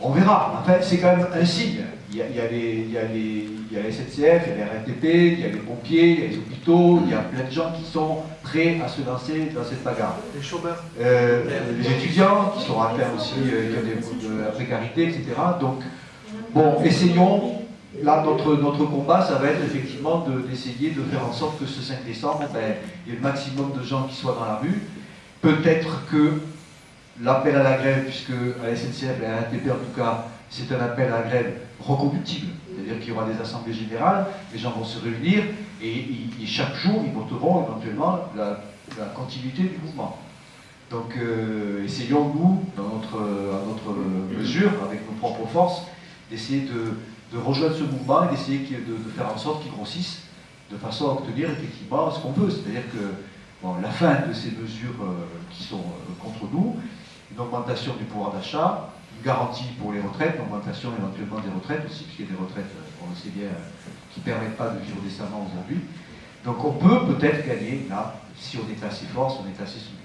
on verra. En fait, c'est quand même un signe. il y a la SNCF, il y a la RATP, il y a les pompiers, il y a les hôpitaux, il y a plein de gens qui sont prêts à se lancer dans cette bagarre. Les chômeurs. Les étudiants qui sont atteints aussi, qui ont de la précarité, etc. Donc, bon, essayons. Là, notre combat, ça va être effectivement d'essayer de faire en sorte que ce 5 décembre, il y ait le maximum de gens qui soient dans la rue. Peut-être que l'appel à la grève, puisque à la SNCF et à la RATP en tout cas, c'est un appel à la grève reconductible. C'est-à-dire qu'il y aura des assemblées générales, les gens vont se réunir et chaque jour, ils voteront éventuellement la continuité du mouvement. Donc, essayons, nous, à notre mesure, avec nos propres forces, d'essayer de rejoindre ce mouvement et d'essayer de faire en sorte qu'il grossisse de façon à obtenir effectivement ce qu'on veut. C'est-à-dire que la fin de ces mesures qui sont contre nous, une augmentation du pouvoir d'achat, une garantie pour les retraites, une augmentation éventuellement des retraites aussi, puisqu'il y a des retraites, on le sait bien, qui ne permettent pas de vivre décemment aujourd'hui. Donc on peut peut-être gagner là, si on est assez fort, si on est assez soudé.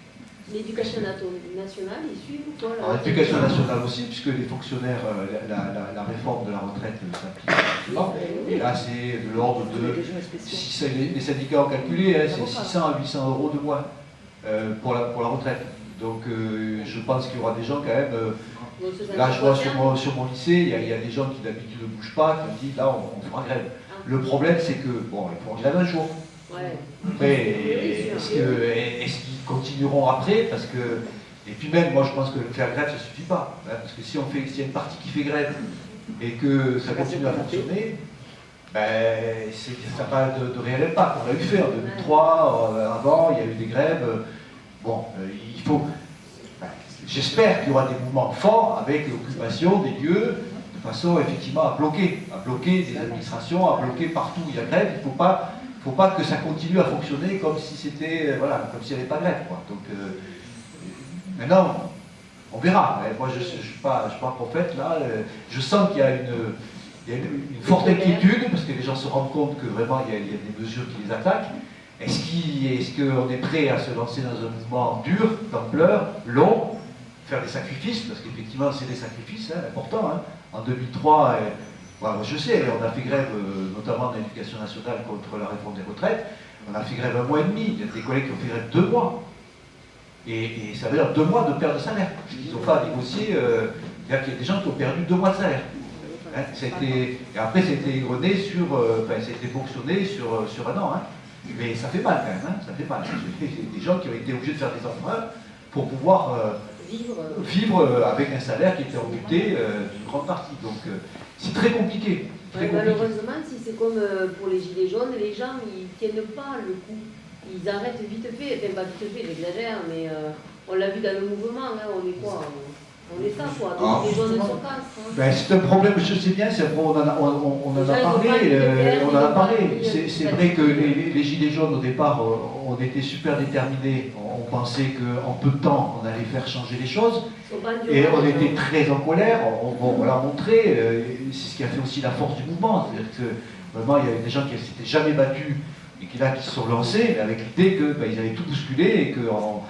L'éducation nationale, ils suivent ou quoi? L'éducation nationale aussi, puisque les fonctionnaires, la réforme de la retraite s'applique. Et là, c'est de l'ordre de. Les syndicats ont calculé, c'est 600 à 800 euros de moins pour la retraite. Donc je pense qu'il y aura des gens quand même. Là, je vois sur mon lycée, il y a des gens qui d'habitude ne bougent pas, qui ont dit là, on fera grève. Le problème, c'est que, bon, ils font grève un jour. Après, est-ce qu'ils continueront après? Parce que, et puis même, moi je pense que faire grève, ça ne suffit pas. Hein, parce que s'il y a une partie qui fait grève et que ça continue à fonctionner, ça n'a pas de réel impact. On l'a eu fait en 2003, avant, il y a eu des grèves. Bon, il faut. J'espère qu'il y aura des mouvements forts avec l'occupation des lieux, de façon effectivement à bloquer des administrations, à bloquer partout où il y a grève. Il ne faut pas que ça continue à fonctionner comme si c'était, comme s'il n'y avait pas de grève, quoi. Donc maintenant, on verra. Moi, je ne suis pas prophète là. Je sens qu'il y a une forte inquiétude parce que les gens se rendent compte que vraiment il y a des mesures qui les attaquent. Est-ce qu'on est prêt à se lancer dans un mouvement dur, d'ampleur, long, faire des sacrifices, parce qu'effectivement c'est des sacrifices importants. Hein. En 2003, je sais, on a fait grève, notamment dans l'éducation nationale contre la réforme des retraites, on a fait grève 1 mois et demi, il y a des collègues qui ont fait grève 2 mois. Et ça veut dire 2 mois de perte de salaire, parce qu'ils n'ont pas négocié, c'est-à-dire qu'il y a des gens qui ont perdu 2 mois de salaire. Hein, et après c'était égrené ça a été fonctionné sur 1 an. Hein. Mais ça fait mal quand même, ça fait mal. J'ai des gens qui ont été obligés de faire des emprunts pour pouvoir vivre avec un salaire qui était amputé d'une grande partie. Donc c'est très compliqué. Malheureusement, si c'est comme pour les gilets jaunes, les gens ils tiennent pas le coup. Ils arrêtent vite fait, enfin pas vite fait, j'exagère, mais on l'a vu dans le mouvement, hein, on est quoi? On est ça, quoi. Donc les jaunes sont casse. C'est un problème, je sais bien, on en a parlé. C'est vrai que les gilets jaunes, au départ, on était super déterminés. On pensait qu'en peu de temps, on allait faire changer les choses. Et on était très en colère. On l'a montré. C'est ce qui a fait aussi la force du mouvement. C'est-à-dire que vraiment, il y avait des gens qui ne s'étaient jamais battus et qui se sont lancés, mais avec l'idée qu'ils avaient tout bousculé et qu'ils en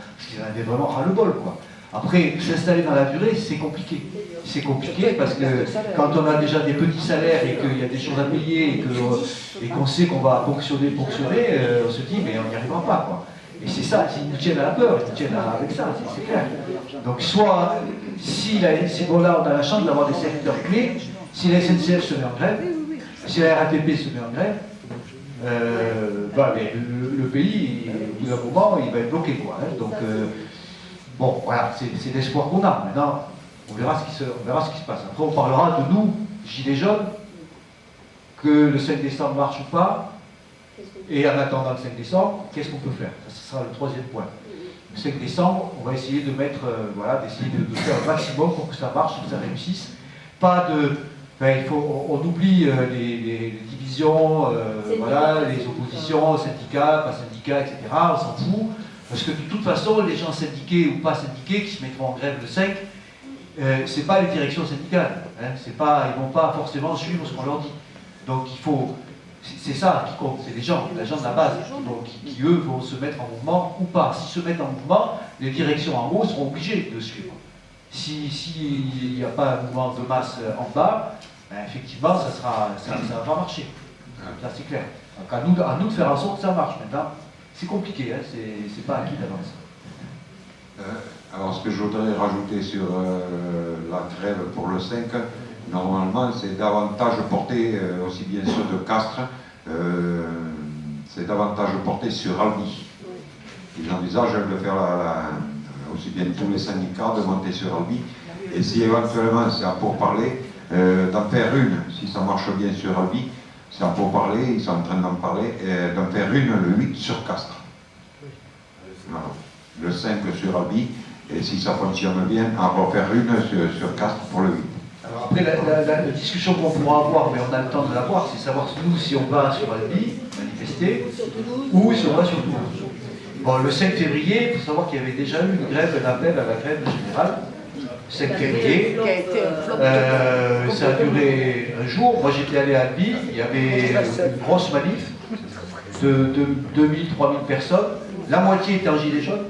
avaient vraiment ras-le-bol, quoi. Après, s'installer dans la durée, c'est compliqué. C'est compliqué parce que quand on a déjà des petits salaires et qu'il y a des choses à payer et qu'on sait qu'on va ponctionner, on se dit mais on n'y arrivera pas, quoi. Et c'est ça, ils nous tiennent à la peur, ils nous tiennent avec ça, c'est clair. Donc soit, si là on a la chance d'avoir des secteurs clés, si la SNCF se met en grève, si la RATP se met en grève, le pays, au bout d'un moment, il va être bloqué, quoi. Hein. Donc, bon, voilà, c'est l'espoir qu'on a. Maintenant, on verra ce qui se passe. Après, on parlera de nous, gilets jaunes, que le 5 décembre marche ou pas, et en attendant le 5 décembre, qu'est-ce qu'on peut faire? Ça, ce sera le 3e point. Le 5 décembre, on va essayer de d'essayer de faire un maximum pour que ça marche, que ça réussisse. Pas de... on oublie les divisions, les oppositions, syndicats, pas syndicats, etc. On s'en fout. Parce que de toute façon, les gens syndiqués ou pas syndiqués qui se mettront en grève le 5, c'est pas les directions syndicales. Hein, ils vont pas forcément suivre ce qu'on leur dit. Donc c'est ça qui compte, c'est les gens de la base, donc, qui eux vont se mettre en mouvement ou pas. S'ils se mettent en mouvement, les directions en haut seront obligées de suivre. S'il n'y a pas un mouvement de masse en bas, ben, effectivement, ça va pas marcher. Ça, c'est clair. Donc, à nous de faire en sorte que ça marche. Maintenant, c'est compliqué, hein, c'est pas acquis d'avance. Alors, ce que je voudrais rajouter sur la grève pour le 5, normalement, c'est davantage porté, aussi bien ceux de Castres, c'est davantage porté sur Albi. Ils envisagent de faire aussi bien tous les syndicats de monter sur Albi. Et si éventuellement c'est à pourparler, d'en faire une, si ça marche bien sur Albi, c'est à pourparler, ils sont en train d'en parler, d'en faire une le 8 sur Castres. Voilà. Le 5 sur Albi, et si ça fonctionne bien, à refaire une sur Castres pour le 8. Alors après, la discussion qu'on pourra avoir, mais on a le temps de l'avoir, c'est savoir nous si on va sur Albi, manifester, ou si on va sur Toulouse. Bon, le 5 février, il faut savoir qu'il y avait déjà eu une grève, un appel à la grève générale. 5 février, ça a duré un jour. Moi j'étais allé à Albi, il y avait une grosse manif de 2000-3000 personnes. La moitié était en gilet jaune.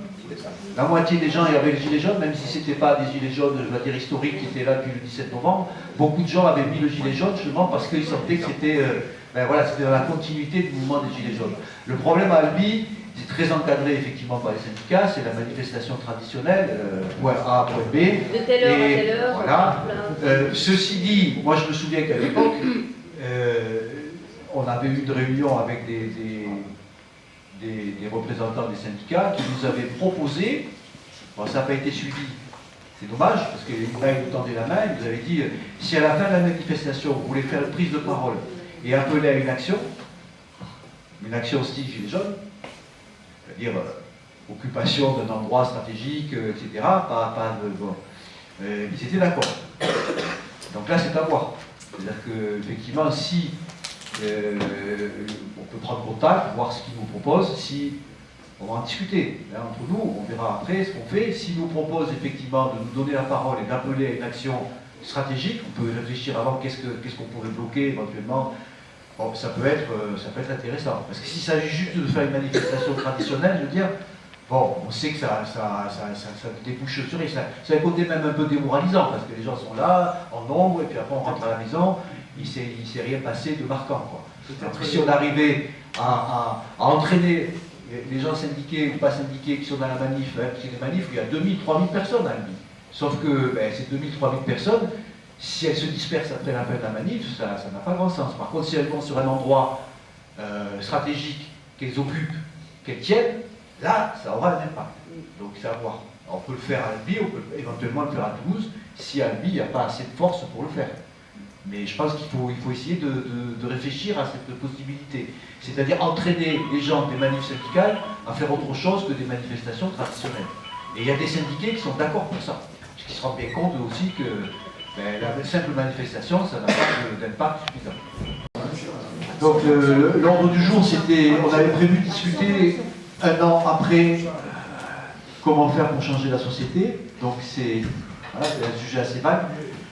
La moitié des gens avaient le gilet jaune, même si ce n'était pas des gilets jaunes, je vais dire, historiques qui étaient là depuis le 17 novembre. Beaucoup de gens avaient mis le gilet jaune justement parce qu'ils sentaient que c'était c'était dans la continuité du mouvement des gilets jaunes. Le problème à Albi, c'est très encadré effectivement par les syndicats, c'est la manifestation traditionnelle, point A, point B. De telle heure à telle heure. Voilà. Ceci dit, moi je me souviens qu'à l'époque, on avait eu une réunion avec des représentants des syndicats qui nous avaient proposé, bon, ça n'a pas été suivi, c'est dommage, parce que ils nous tendaient la main, ils nous avaient dit, si à la fin de la manifestation, vous voulez faire une prise de parole et appeler à une action style gilet jaune, c'est-à-dire occupation d'un endroit stratégique, etc., ils étaient d'accord. Donc là, c'est à voir. C'est-à-dire qu'effectivement, si on peut prendre contact, voir ce qu'ils nous proposent, si on va en discuter. Là, entre nous, on verra après ce qu'on fait. S'ils nous proposent effectivement de nous donner la parole et d'appeler à une action stratégique, on peut réfléchir avant qu'est-ce qu'on pourrait bloquer éventuellement. Bon, ça peut être intéressant. Parce que s'il s'agit juste de faire une manifestation traditionnelle, je veux dire, bon, on sait que ça débouche sur et ça a un côté même un peu démoralisant, parce que les gens sont là, en nombre, et puis après on rentre à la maison, il ne s'est rien passé de marquant, quoi. Après, si on arrivait à entraîner les gens syndiqués ou pas syndiqués qui sont dans la manif, hein, parce qu'il y a des manifs où il y a 2000-3000 personnes à Albi. Sauf que ces 2000-3000 personnes, si elles se dispersent après la fin de la manif, ça n'a pas grand sens. Par contre, si elles vont sur un endroit stratégique, qu'elles occupent, qu'elles tiennent, là, ça aura un impact. Donc, c'est à voir. On peut le faire à Albi, on peut éventuellement le faire à Toulouse, si à Albi, il n'y a pas assez de force pour le faire. Mais je pense qu'il faut essayer de réfléchir à cette possibilité. C'est-à-dire entraîner les gens des manifs syndicales à faire autre chose que des manifestations traditionnelles. Et il y a des syndiqués qui sont d'accord pour ça. Parce qu'ils se rendent bien compte aussi que la simple manifestation, ça n'a pas d'impact suffisant. Donc l'ordre du jour, c'était, on avait prévu de discuter un an après comment faire pour changer la société. Donc c'est un sujet assez vague,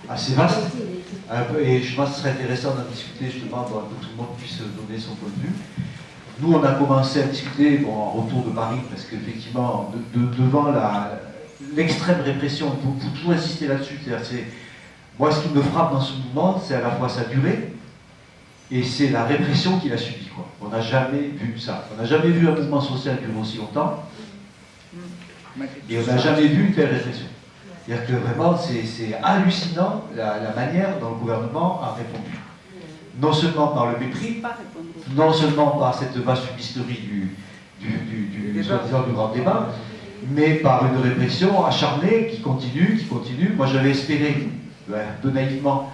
assez vaste. Et je pense que ce serait intéressant d'en discuter justement pour que tout le monde puisse donner son point de vue. Nous, on a commencé à discuter en retour de Paris, parce qu'effectivement, devant l'extrême répression, il faut toujours insister là-dessus. Moi, ce qui me frappe dans ce mouvement, c'est à la fois sa durée, et c'est la répression qu'il a subie, quoi. On n'a jamais vu ça. On n'a jamais vu un mouvement social durer aussi longtemps, et on n'a jamais vu une telle répression. C'est-à-dire que vraiment, c'est hallucinant la manière dont le gouvernement a répondu. Non seulement par le mépris, non seulement par cette vaste fumisterie soi-disant du grand débat, mais par une répression acharnée qui continue. Moi, j'avais espéré, un peu naïvement,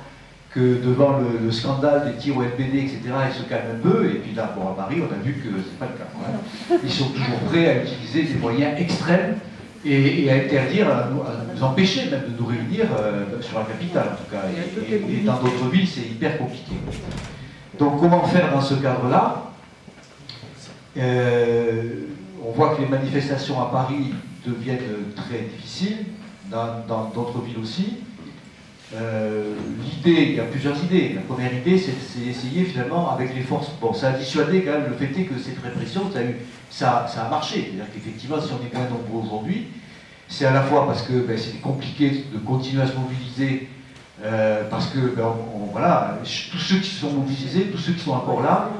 que devant le scandale des tirs au LBD, etc., ils se calment un peu, et puis là, à Paris, on a vu que c'est pas le cas. Voilà. Ils sont toujours prêts à utiliser des moyens extrêmes et à interdire, à nous empêcher même de nous réunir sur la capitale, en tout cas. Et dans d'autres villes, c'est hyper compliqué. Donc, comment faire dans ce cadre-là? On voit que les manifestations à Paris deviennent très difficiles, dans d'autres villes aussi. L'idée, il y a plusieurs idées. La première idée, c'est essayer finalement avec les forces. Bon, ça a dissuadé quand même, le fait est que cette répression, ça a marché. C'est-à-dire qu'effectivement, si on est moins nombreux aujourd'hui, c'est à la fois parce que c'est compliqué de continuer à se mobiliser parce que, voilà, tous ceux qui se sont mobilisés, tous ceux qui sont encore là,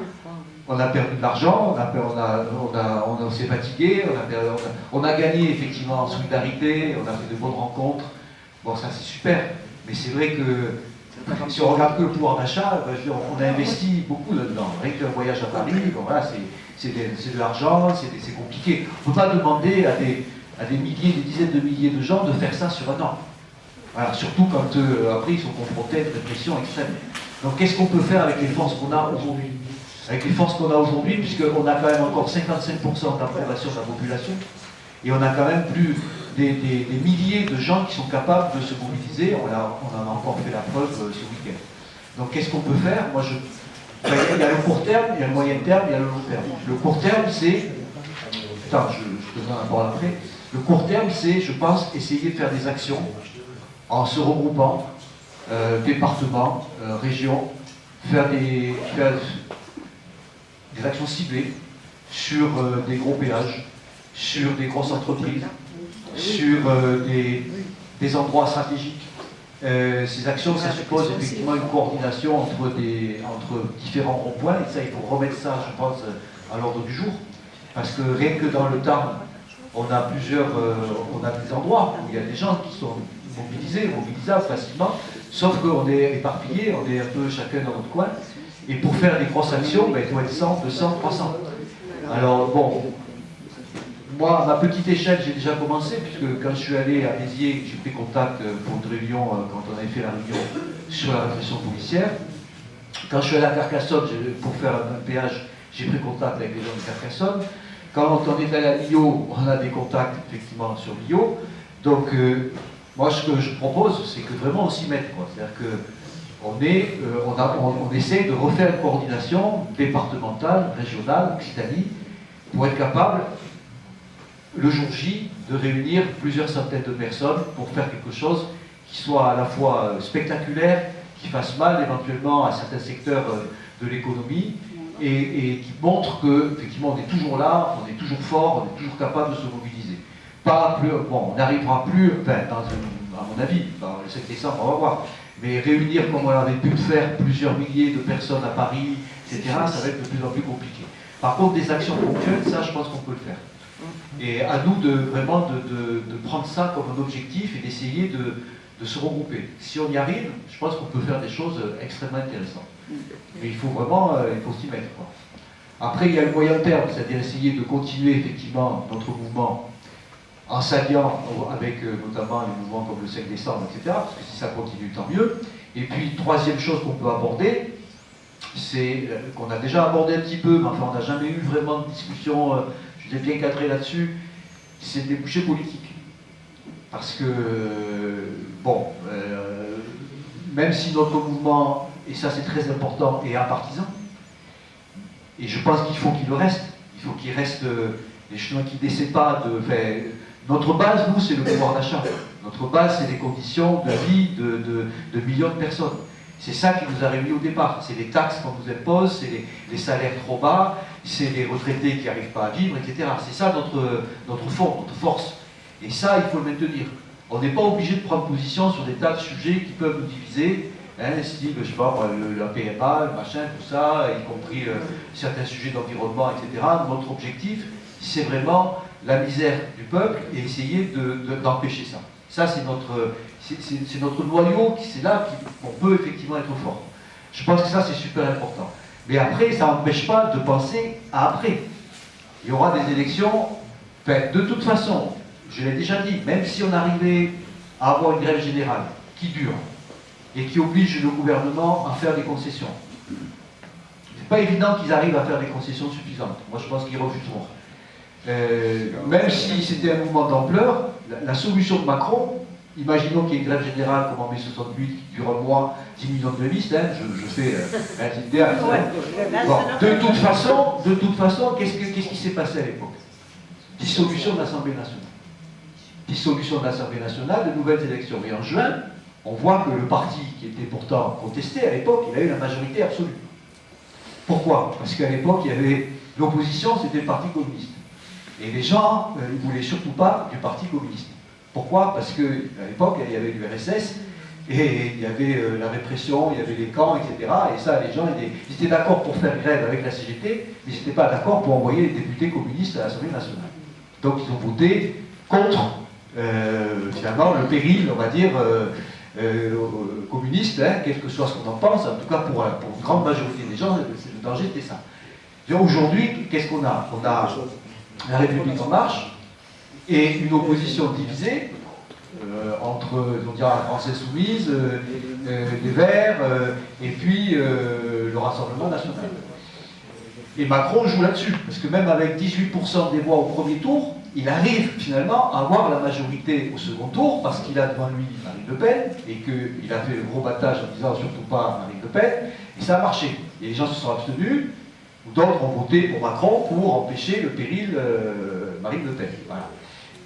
on a perdu de l'argent, on s'est fatigué, on a gagné effectivement en solidarité, on a fait de bonnes rencontres. Bon, ça c'est super, mais c'est vrai que si on regarde que le pouvoir d'achat, on a investi beaucoup là-dedans. Rien qu'un voyage à Paris, bon, voilà, c'est de l'argent, c'est compliqué. On ne peut pas demander à des milliers, des dizaines de milliers de gens de faire ça sur un an. Voilà, surtout quand après ils sont confrontés à une répression extrême. Donc qu'est-ce qu'on peut faire avec les forces qu'on a aujourd'hui? Avec les forces qu'on a aujourd'hui, puisqu'on a quand même encore 55% d'approbation de la population, et on a quand même plus des milliers de gens qui sont capables de se mobiliser. On en a encore fait la preuve ce week-end. Donc qu'est-ce qu'on peut faire? Moi, il y a le court terme, il y a le moyen terme, il y a le long terme. Le court terme, c'est... Putain, je te donne un rapport après. Le court terme, c'est, je pense, essayer de faire des actions en se regroupant, départements, régions, faire des actions ciblées sur des gros péages, sur des grosses entreprises, sur des endroits stratégiques. Ces actions, ça suppose effectivement une coordination entre différents ronds-points, et ça, il faut remettre ça, je pense, à l'ordre du jour. Parce que rien que dans le Tarn, on a des endroits où il y a des gens qui sont mobilisables facilement, sauf qu'on est éparpillés, on est un peu chacun dans notre coin, et pour faire des grosses actions, il faut être 100, 200, 300. Alors bon, moi, à ma petite échelle, j'ai déjà commencé, puisque quand je suis allé à Béziers, j'ai pris contact pour une réunion, quand on avait fait la réunion sur la répression policière. Quand je suis allé à Carcassonne, pour faire un péage, j'ai pris contact avec les gens de Carcassonne. Quand on est allé à Millau, on a des contacts effectivement sur Millau. Donc, moi, ce que je propose, c'est que vraiment on s'y mette. C'est-à-dire qu'on essaie de refaire une coordination départementale, régionale, Occitanie, pour être capable, le jour J, de réunir plusieurs centaines de personnes pour faire quelque chose qui soit à la fois spectaculaire, qui fasse mal éventuellement à certains secteurs de l'économie, et qui montre qu'effectivement on est toujours là, on est toujours fort, on est toujours capable de se mobiliser. On n'arrivera plus, à mon avis, le 7 décembre, on va voir, mais réunir comme on avait pu le faire plusieurs milliers de personnes à Paris, etc., ça va être de plus en plus compliqué. Par contre, des actions ponctuelles, ça, je pense qu'on peut le faire. Et à nous de prendre ça comme un objectif et d'essayer de se regrouper. Si on y arrive, je pense qu'on peut faire des choses extrêmement intéressantes. Mais il faut vraiment, s'y mettre. Après, il y a le moyen terme, c'est-à-dire essayer de continuer effectivement notre mouvement en s'alliant avec notamment les mouvements comme le 5 décembre, etc., parce que si ça continue, tant mieux. Et puis, troisième chose qu'on peut aborder, c'est qu'on a déjà abordé un petit peu, mais enfin on n'a jamais eu vraiment de discussion, je vous ai bien cadré là-dessus, c'est le débouché politique. Parce que, bon, même si notre mouvement, et ça c'est très important, est apartisan, et je pense qu'il faut qu'il le reste, il faut qu'il reste des chemins qui ne décèdent pas de... Notre base, nous, c'est le pouvoir d'achat. Notre base, c'est les conditions de vie de millions de personnes. C'est ça qui nous a réunis au départ. C'est les taxes qu'on nous impose, c'est les salaires trop bas, c'est les retraités qui n'arrivent pas à vivre, etc. C'est ça notre fond, notre force. Et ça, il faut le maintenir. On n'est pas obligé de prendre position sur des tas de sujets qui peuvent nous diviser, style, je sais pas, la PMA, le machin, tout ça, y compris certains sujets d'environnement, etc. Notre objectif, c'est vraiment la misère du peuple et essayer d'empêcher ça. Ça, c'est notre noyau, c'est là qu'on peut effectivement être fort. Je pense que ça, c'est super important. Mais après, ça n'empêche pas de penser à après. Il y aura des élections, de toute façon, je l'ai déjà dit, même si on arrivait à avoir une grève générale qui dure et qui oblige le gouvernement à faire des concessions, c'est pas évident qu'ils arrivent à faire des concessions suffisantes. Moi, je pense qu'ils refuseront. Même si c'était un mouvement d'ampleur, la solution de Macron, imaginons qu'il y ait une grève générale comme en mai 68 qui dure un mois, 10 millions de grévistes, je fais un idéal. Bon, de toute façon, qu'est-ce qui s'est passé à l'époque? Dissolution de l'Assemblée nationale. Dissolution de l'Assemblée nationale, de nouvelles élections. Et en juin, on voit que le parti qui était pourtant contesté à l'époque, il a eu la majorité absolue. Pourquoi? Parce qu'à l'époque, il y avait l'opposition, c'était le Parti communiste. Et les gens, ils ne voulaient surtout pas du Parti communiste. Pourquoi? Parce qu'à l'époque, il y avait l'URSS, Et il y avait la répression, il y avait les camps, etc. Et ça, les gens ils étaient d'accord pour faire grève avec la CGT, mais ils n'étaient pas d'accord pour envoyer les députés communistes à l'Assemblée nationale. Donc ils ont voté contre, finalement, le péril, on va dire, communiste, hein, quel que soit ce qu'on en pense, en tout cas pour une grande majorité des gens, le danger c'était ça. Aujourd'hui, qu'est-ce qu'on a? On a la République en marche et une opposition divisée entre la France Insoumise, les Verts et puis le Rassemblement National. Et Macron joue là-dessus, parce que même avec 18% des voix au premier tour, il arrive finalement à avoir la majorité au second tour, parce qu'il a devant lui Marine Le Pen, et qu'il a fait le gros battage en disant surtout pas Marine Le Pen, et ça a marché. Et les gens se sont abstenus, ou d'autres ont voté pour Macron pour empêcher le péril Marine Le Pen. Voilà.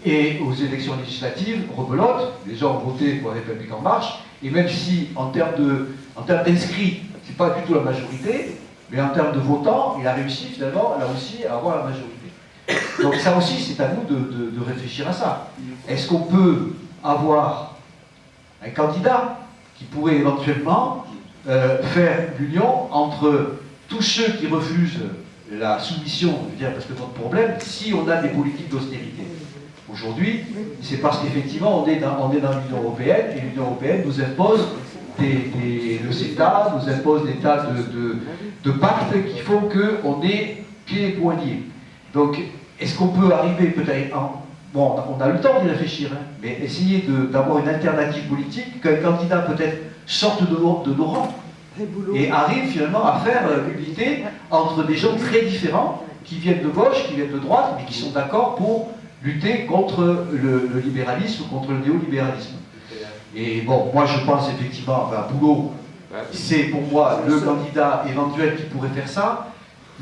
Et aux élections législatives, rebelote, les gens ont voté pour la République en marche, et même si en termes d'inscrits, c'est pas du tout la majorité, mais en termes de votants, il a réussi finalement, là aussi, à avoir la majorité. Donc ça aussi, c'est à nous de réfléchir à ça. Est-ce qu'on peut avoir un candidat qui pourrait éventuellement faire l'union entre tous ceux qui refusent la soumission, je veux dire, parce que notre problème, si on a des politiques d'austérité, aujourd'hui, c'est parce qu'effectivement, on est dans l'Union européenne, et l'Union européenne nous impose le CETA, nous impose des tas de pactes qui font qu'on est pieds et poings liés. Donc, est-ce qu'on peut arriver peut-être bon, on a le temps d'y réfléchir, hein, mais essayer d'avoir une alternative politique, qu'un candidat peut-être sorte de nos rangs et arrive finalement à faire l'unité entre des gens très différents qui viennent de gauche, qui viennent de droite, mais qui sont d'accord pour lutter contre le libéralisme, contre le néolibéralisme. Et bon, moi je pense effectivement, Boulot, c'est pour moi le candidat éventuel qui pourrait faire ça.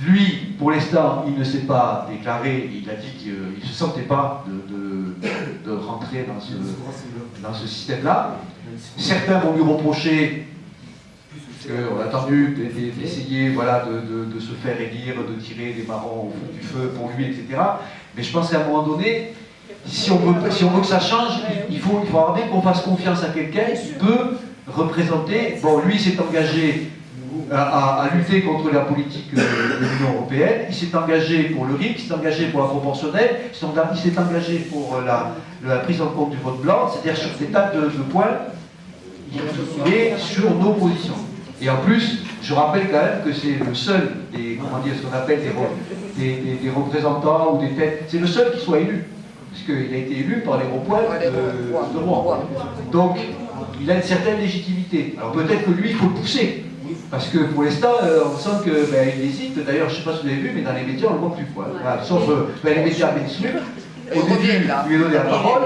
Lui, pour l'instant, il ne s'est pas déclaré, il a dit qu'il ne se sentait pas de rentrer dans ce système-là. Certains vont lui reprocher qu'on a attendu d'essayer voilà, de se faire élire, de tirer des marrons au fond du feu pour lui, etc. Mais je pense qu'à un moment donné, si on veut que ça change, il faut avoir bien qu'on fasse confiance à quelqu'un qui peut représenter. Bon, lui s'est engagé à lutter contre la politique de l'Union européenne, il s'est engagé pour le RIC, il s'est engagé pour la proportionnelle, il s'est engagé pour la prise en compte du vote blanc, c'est-à-dire sur des tas de points, il est sur nos positions. Et en plus, je rappelle quand même que c'est le seul des, comment dire, ce qu'on appelle des représentants ou des têtes, c'est le seul qui soit élu, puisqu'il a été élu par les ronds-points de Rouen. Donc, il a une certaine légitimité. Alors peut-être que lui, il faut le pousser. Parce que pour l'instant, on sent qu'il hésite. D'ailleurs, je ne sais pas si vous avez vu, mais dans les médias, on ne le voit plus. Quoi. Voilà, sauf les médias mainstream. Au début, il lui a donné la parole.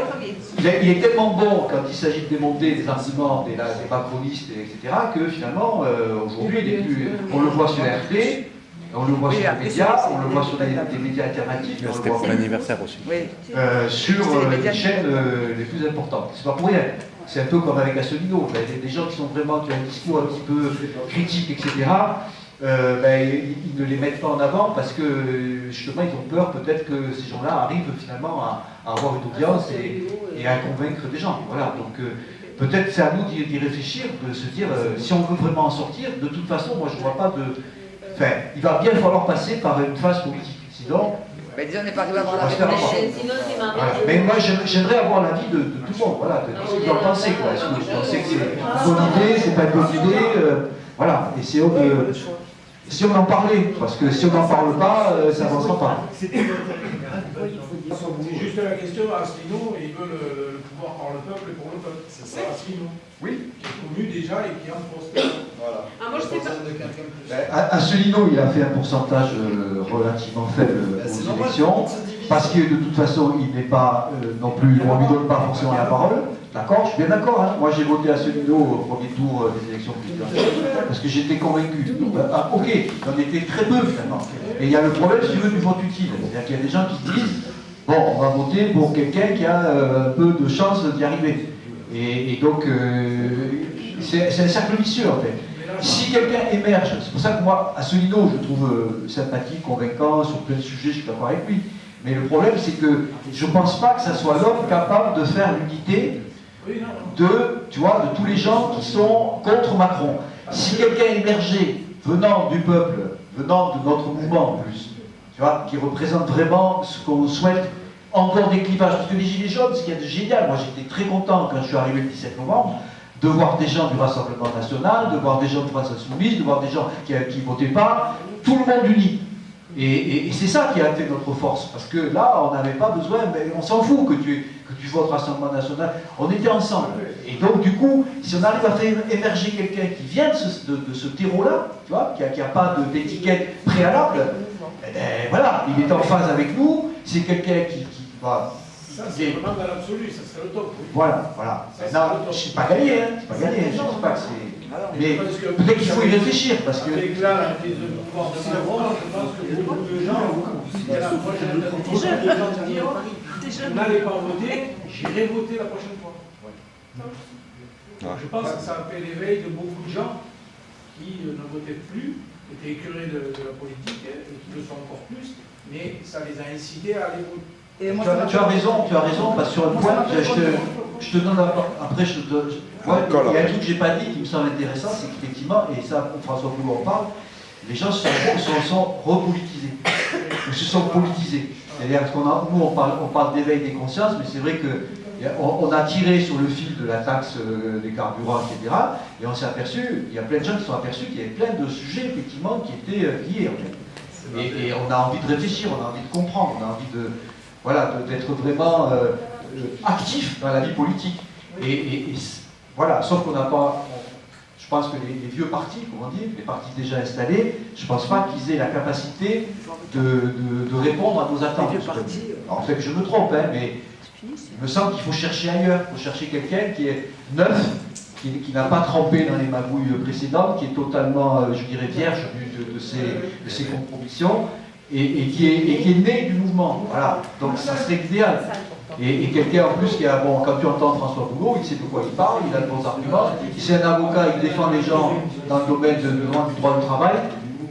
Il est tellement bon quand il s'agit de démonter des arguments des macronistes, etc., que finalement, aujourd'hui, on le voit sur RT, on le voit sur les médias, on le voit sur des médias alternatifs. C'était pour l'anniversaire aussi. Sur les chaînes les plus importantes. C'est pas pour rien. C'est un peu comme avec Asselineau. Des gens qui ont un discours un petit peu critique, etc., ils ne les mettent pas en avant parce que justement ils ont peur peut-être que ces gens-là arrivent finalement à avoir une audience et à convaincre des gens. Voilà. Donc peut-être c'est à nous d'y réfléchir, de se dire si on veut vraiment en sortir, de toute façon, moi je ne vois pas de. Enfin, il va bien falloir passer par une phase politique. Sinon. Déjà, on n'est pas arrivé à avoir la réponse. Voilà. Mais moi, j'aimerais avoir l'avis de tout le monde. Voilà, de ce que vous en pensez. Est-ce que vous pensez que c'est une bonne idée, c'est pas une bonne idée voilà, essayons de. Si on en parlait, parce que si on n'en parle pas, ça n'avancera pas. C'est juste la question à Asselineau, il veut le pouvoir par le peuple et pour le peuple. C'est ça, Asselineau. Oui. Qui est connu déjà et qui est en poste. Voilà. Ah, moi, je sais pas. Asselineau, il a fait un pourcentage relativement faible aux élections, parce que de toute façon, il n'est pas non plus, on ne lui donne pas forcément la parole. D'accord, je suis bien d'accord. Hein. Moi, j'ai voté Asselineau au premier tour des élections présidentielles, parce que j'étais convaincu. Ok, j'en étais très peu finalement. Et il y a le problème, si tu veux, du vote utile. C'est-à-dire qu'il y a des gens qui disent, bon, on va voter pour quelqu'un qui a un peu de chance d'y arriver. Et donc, c'est un cercle vicieux en fait. Si quelqu'un émerge, c'est pour ça que moi, Asselineau, je trouve sympathique, convaincant, sur plein de sujets, je suis d'accord avec lui. Mais le problème, c'est que je ne pense pas que ça soit l'homme capable de faire l'unité tu vois, de tous les gens qui sont contre Macron. Si quelqu'un émergé, venant du peuple, venant de notre mouvement en plus, tu vois, qui représente vraiment ce qu'on souhaite, encore des clivages, parce que les Gilets jaunes, ce qu'il y a de génial, moi j'étais très content quand je suis arrivé le 17 novembre, de voir des gens du Rassemblement National, de voir des gens de France Insoumise, de voir des gens qui ne votaient pas, tout le monde uni. Et c'est ça qui a été notre force, parce que là, on n'avait pas besoin, mais on s'en fout que tu votes Rassemblement National, on était ensemble. Et donc, du coup, si on arrive à faire émerger quelqu'un qui vient de ce terreau-là, tu vois, qui n'a pas d'étiquette préalable, eh ben, voilà, il est en phase avec nous, c'est quelqu'un qui va... Ça, c'est vraiment dans l'absolu, ça serait le top. Oui. Voilà, voilà. Non, je ne suis pas gagné, hein, je ne dis pas que c'est... Mais peut-être qu'il faut y réfléchir, parce que... Avec là, la prise de pouvoir de Macron, je pense que beaucoup de gens, c'est la prochaine vous n'allez pas voter, j'irai voter la prochaine fois. Je pense que ça a fait l'éveil de beaucoup de gens qui ne votaient plus, étaient écœurés de la politique, et qui le sont encore plus, mais ça les a incités à aller voter. Tu as raison, parce que sur un point, je te donne après, je te donne. Il y a un truc que je n'ai pas dit qui me semble intéressant, c'est qu'effectivement, et ça, François Boulot en parle, les gens se sont repolitisés, ou se sont politisés. C'est-à-dire que nous, on parle d'éveil des consciences, mais c'est vrai qu'on a tiré sur le fil de la taxe des carburants, etc. Et on s'est aperçu, il y a plein de gens qui se sont aperçus qu'il y avait plein de sujets, effectivement, qui étaient liés. En fait. Et on a envie de réfléchir, on a envie de comprendre, on a envie de... Voilà, d'être vraiment actif dans la vie politique. Et voilà, sauf qu'on n'a pas... Je pense que les vieux partis, comment dire, les partis déjà installés, je ne pense pas qu'ils aient la capacité de répondre à nos attentes. Alors peut-être que je me trompe, hein, mais il me semble qu'il faut chercher ailleurs. Il faut chercher quelqu'un qui est neuf, qui n'a pas trempé dans les magouilles précédentes, qui est totalement, je dirais, vierge de ses compromissions. Et qui est né du mouvement. Voilà. Donc ça serait idéal. Et quelqu'un en plus qui a, bon, quand tu entends François Boulot, il sait de quoi il parle, il a de bons arguments. C'est un avocat, il défend les gens dans le domaine du droit du travail,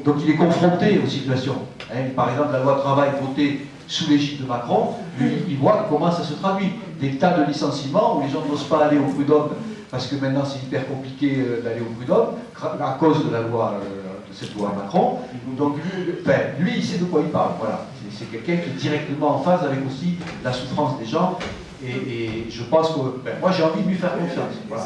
donc il est confronté aux situations. Hein, par exemple, la loi travail votée sous l'égide de Macron, lui, il voit comment ça se traduit. Des tas de licenciements où les gens n'osent pas aller au prud'homme, parce que maintenant c'est hyper compliqué d'aller au prud'homme, à cause de la loi... cette loi Macron, donc lui, il sait de quoi il parle, voilà. C'est quelqu'un qui est directement en phase avec aussi la souffrance des gens, et je pense que, moi j'ai envie de lui faire confiance. Voilà.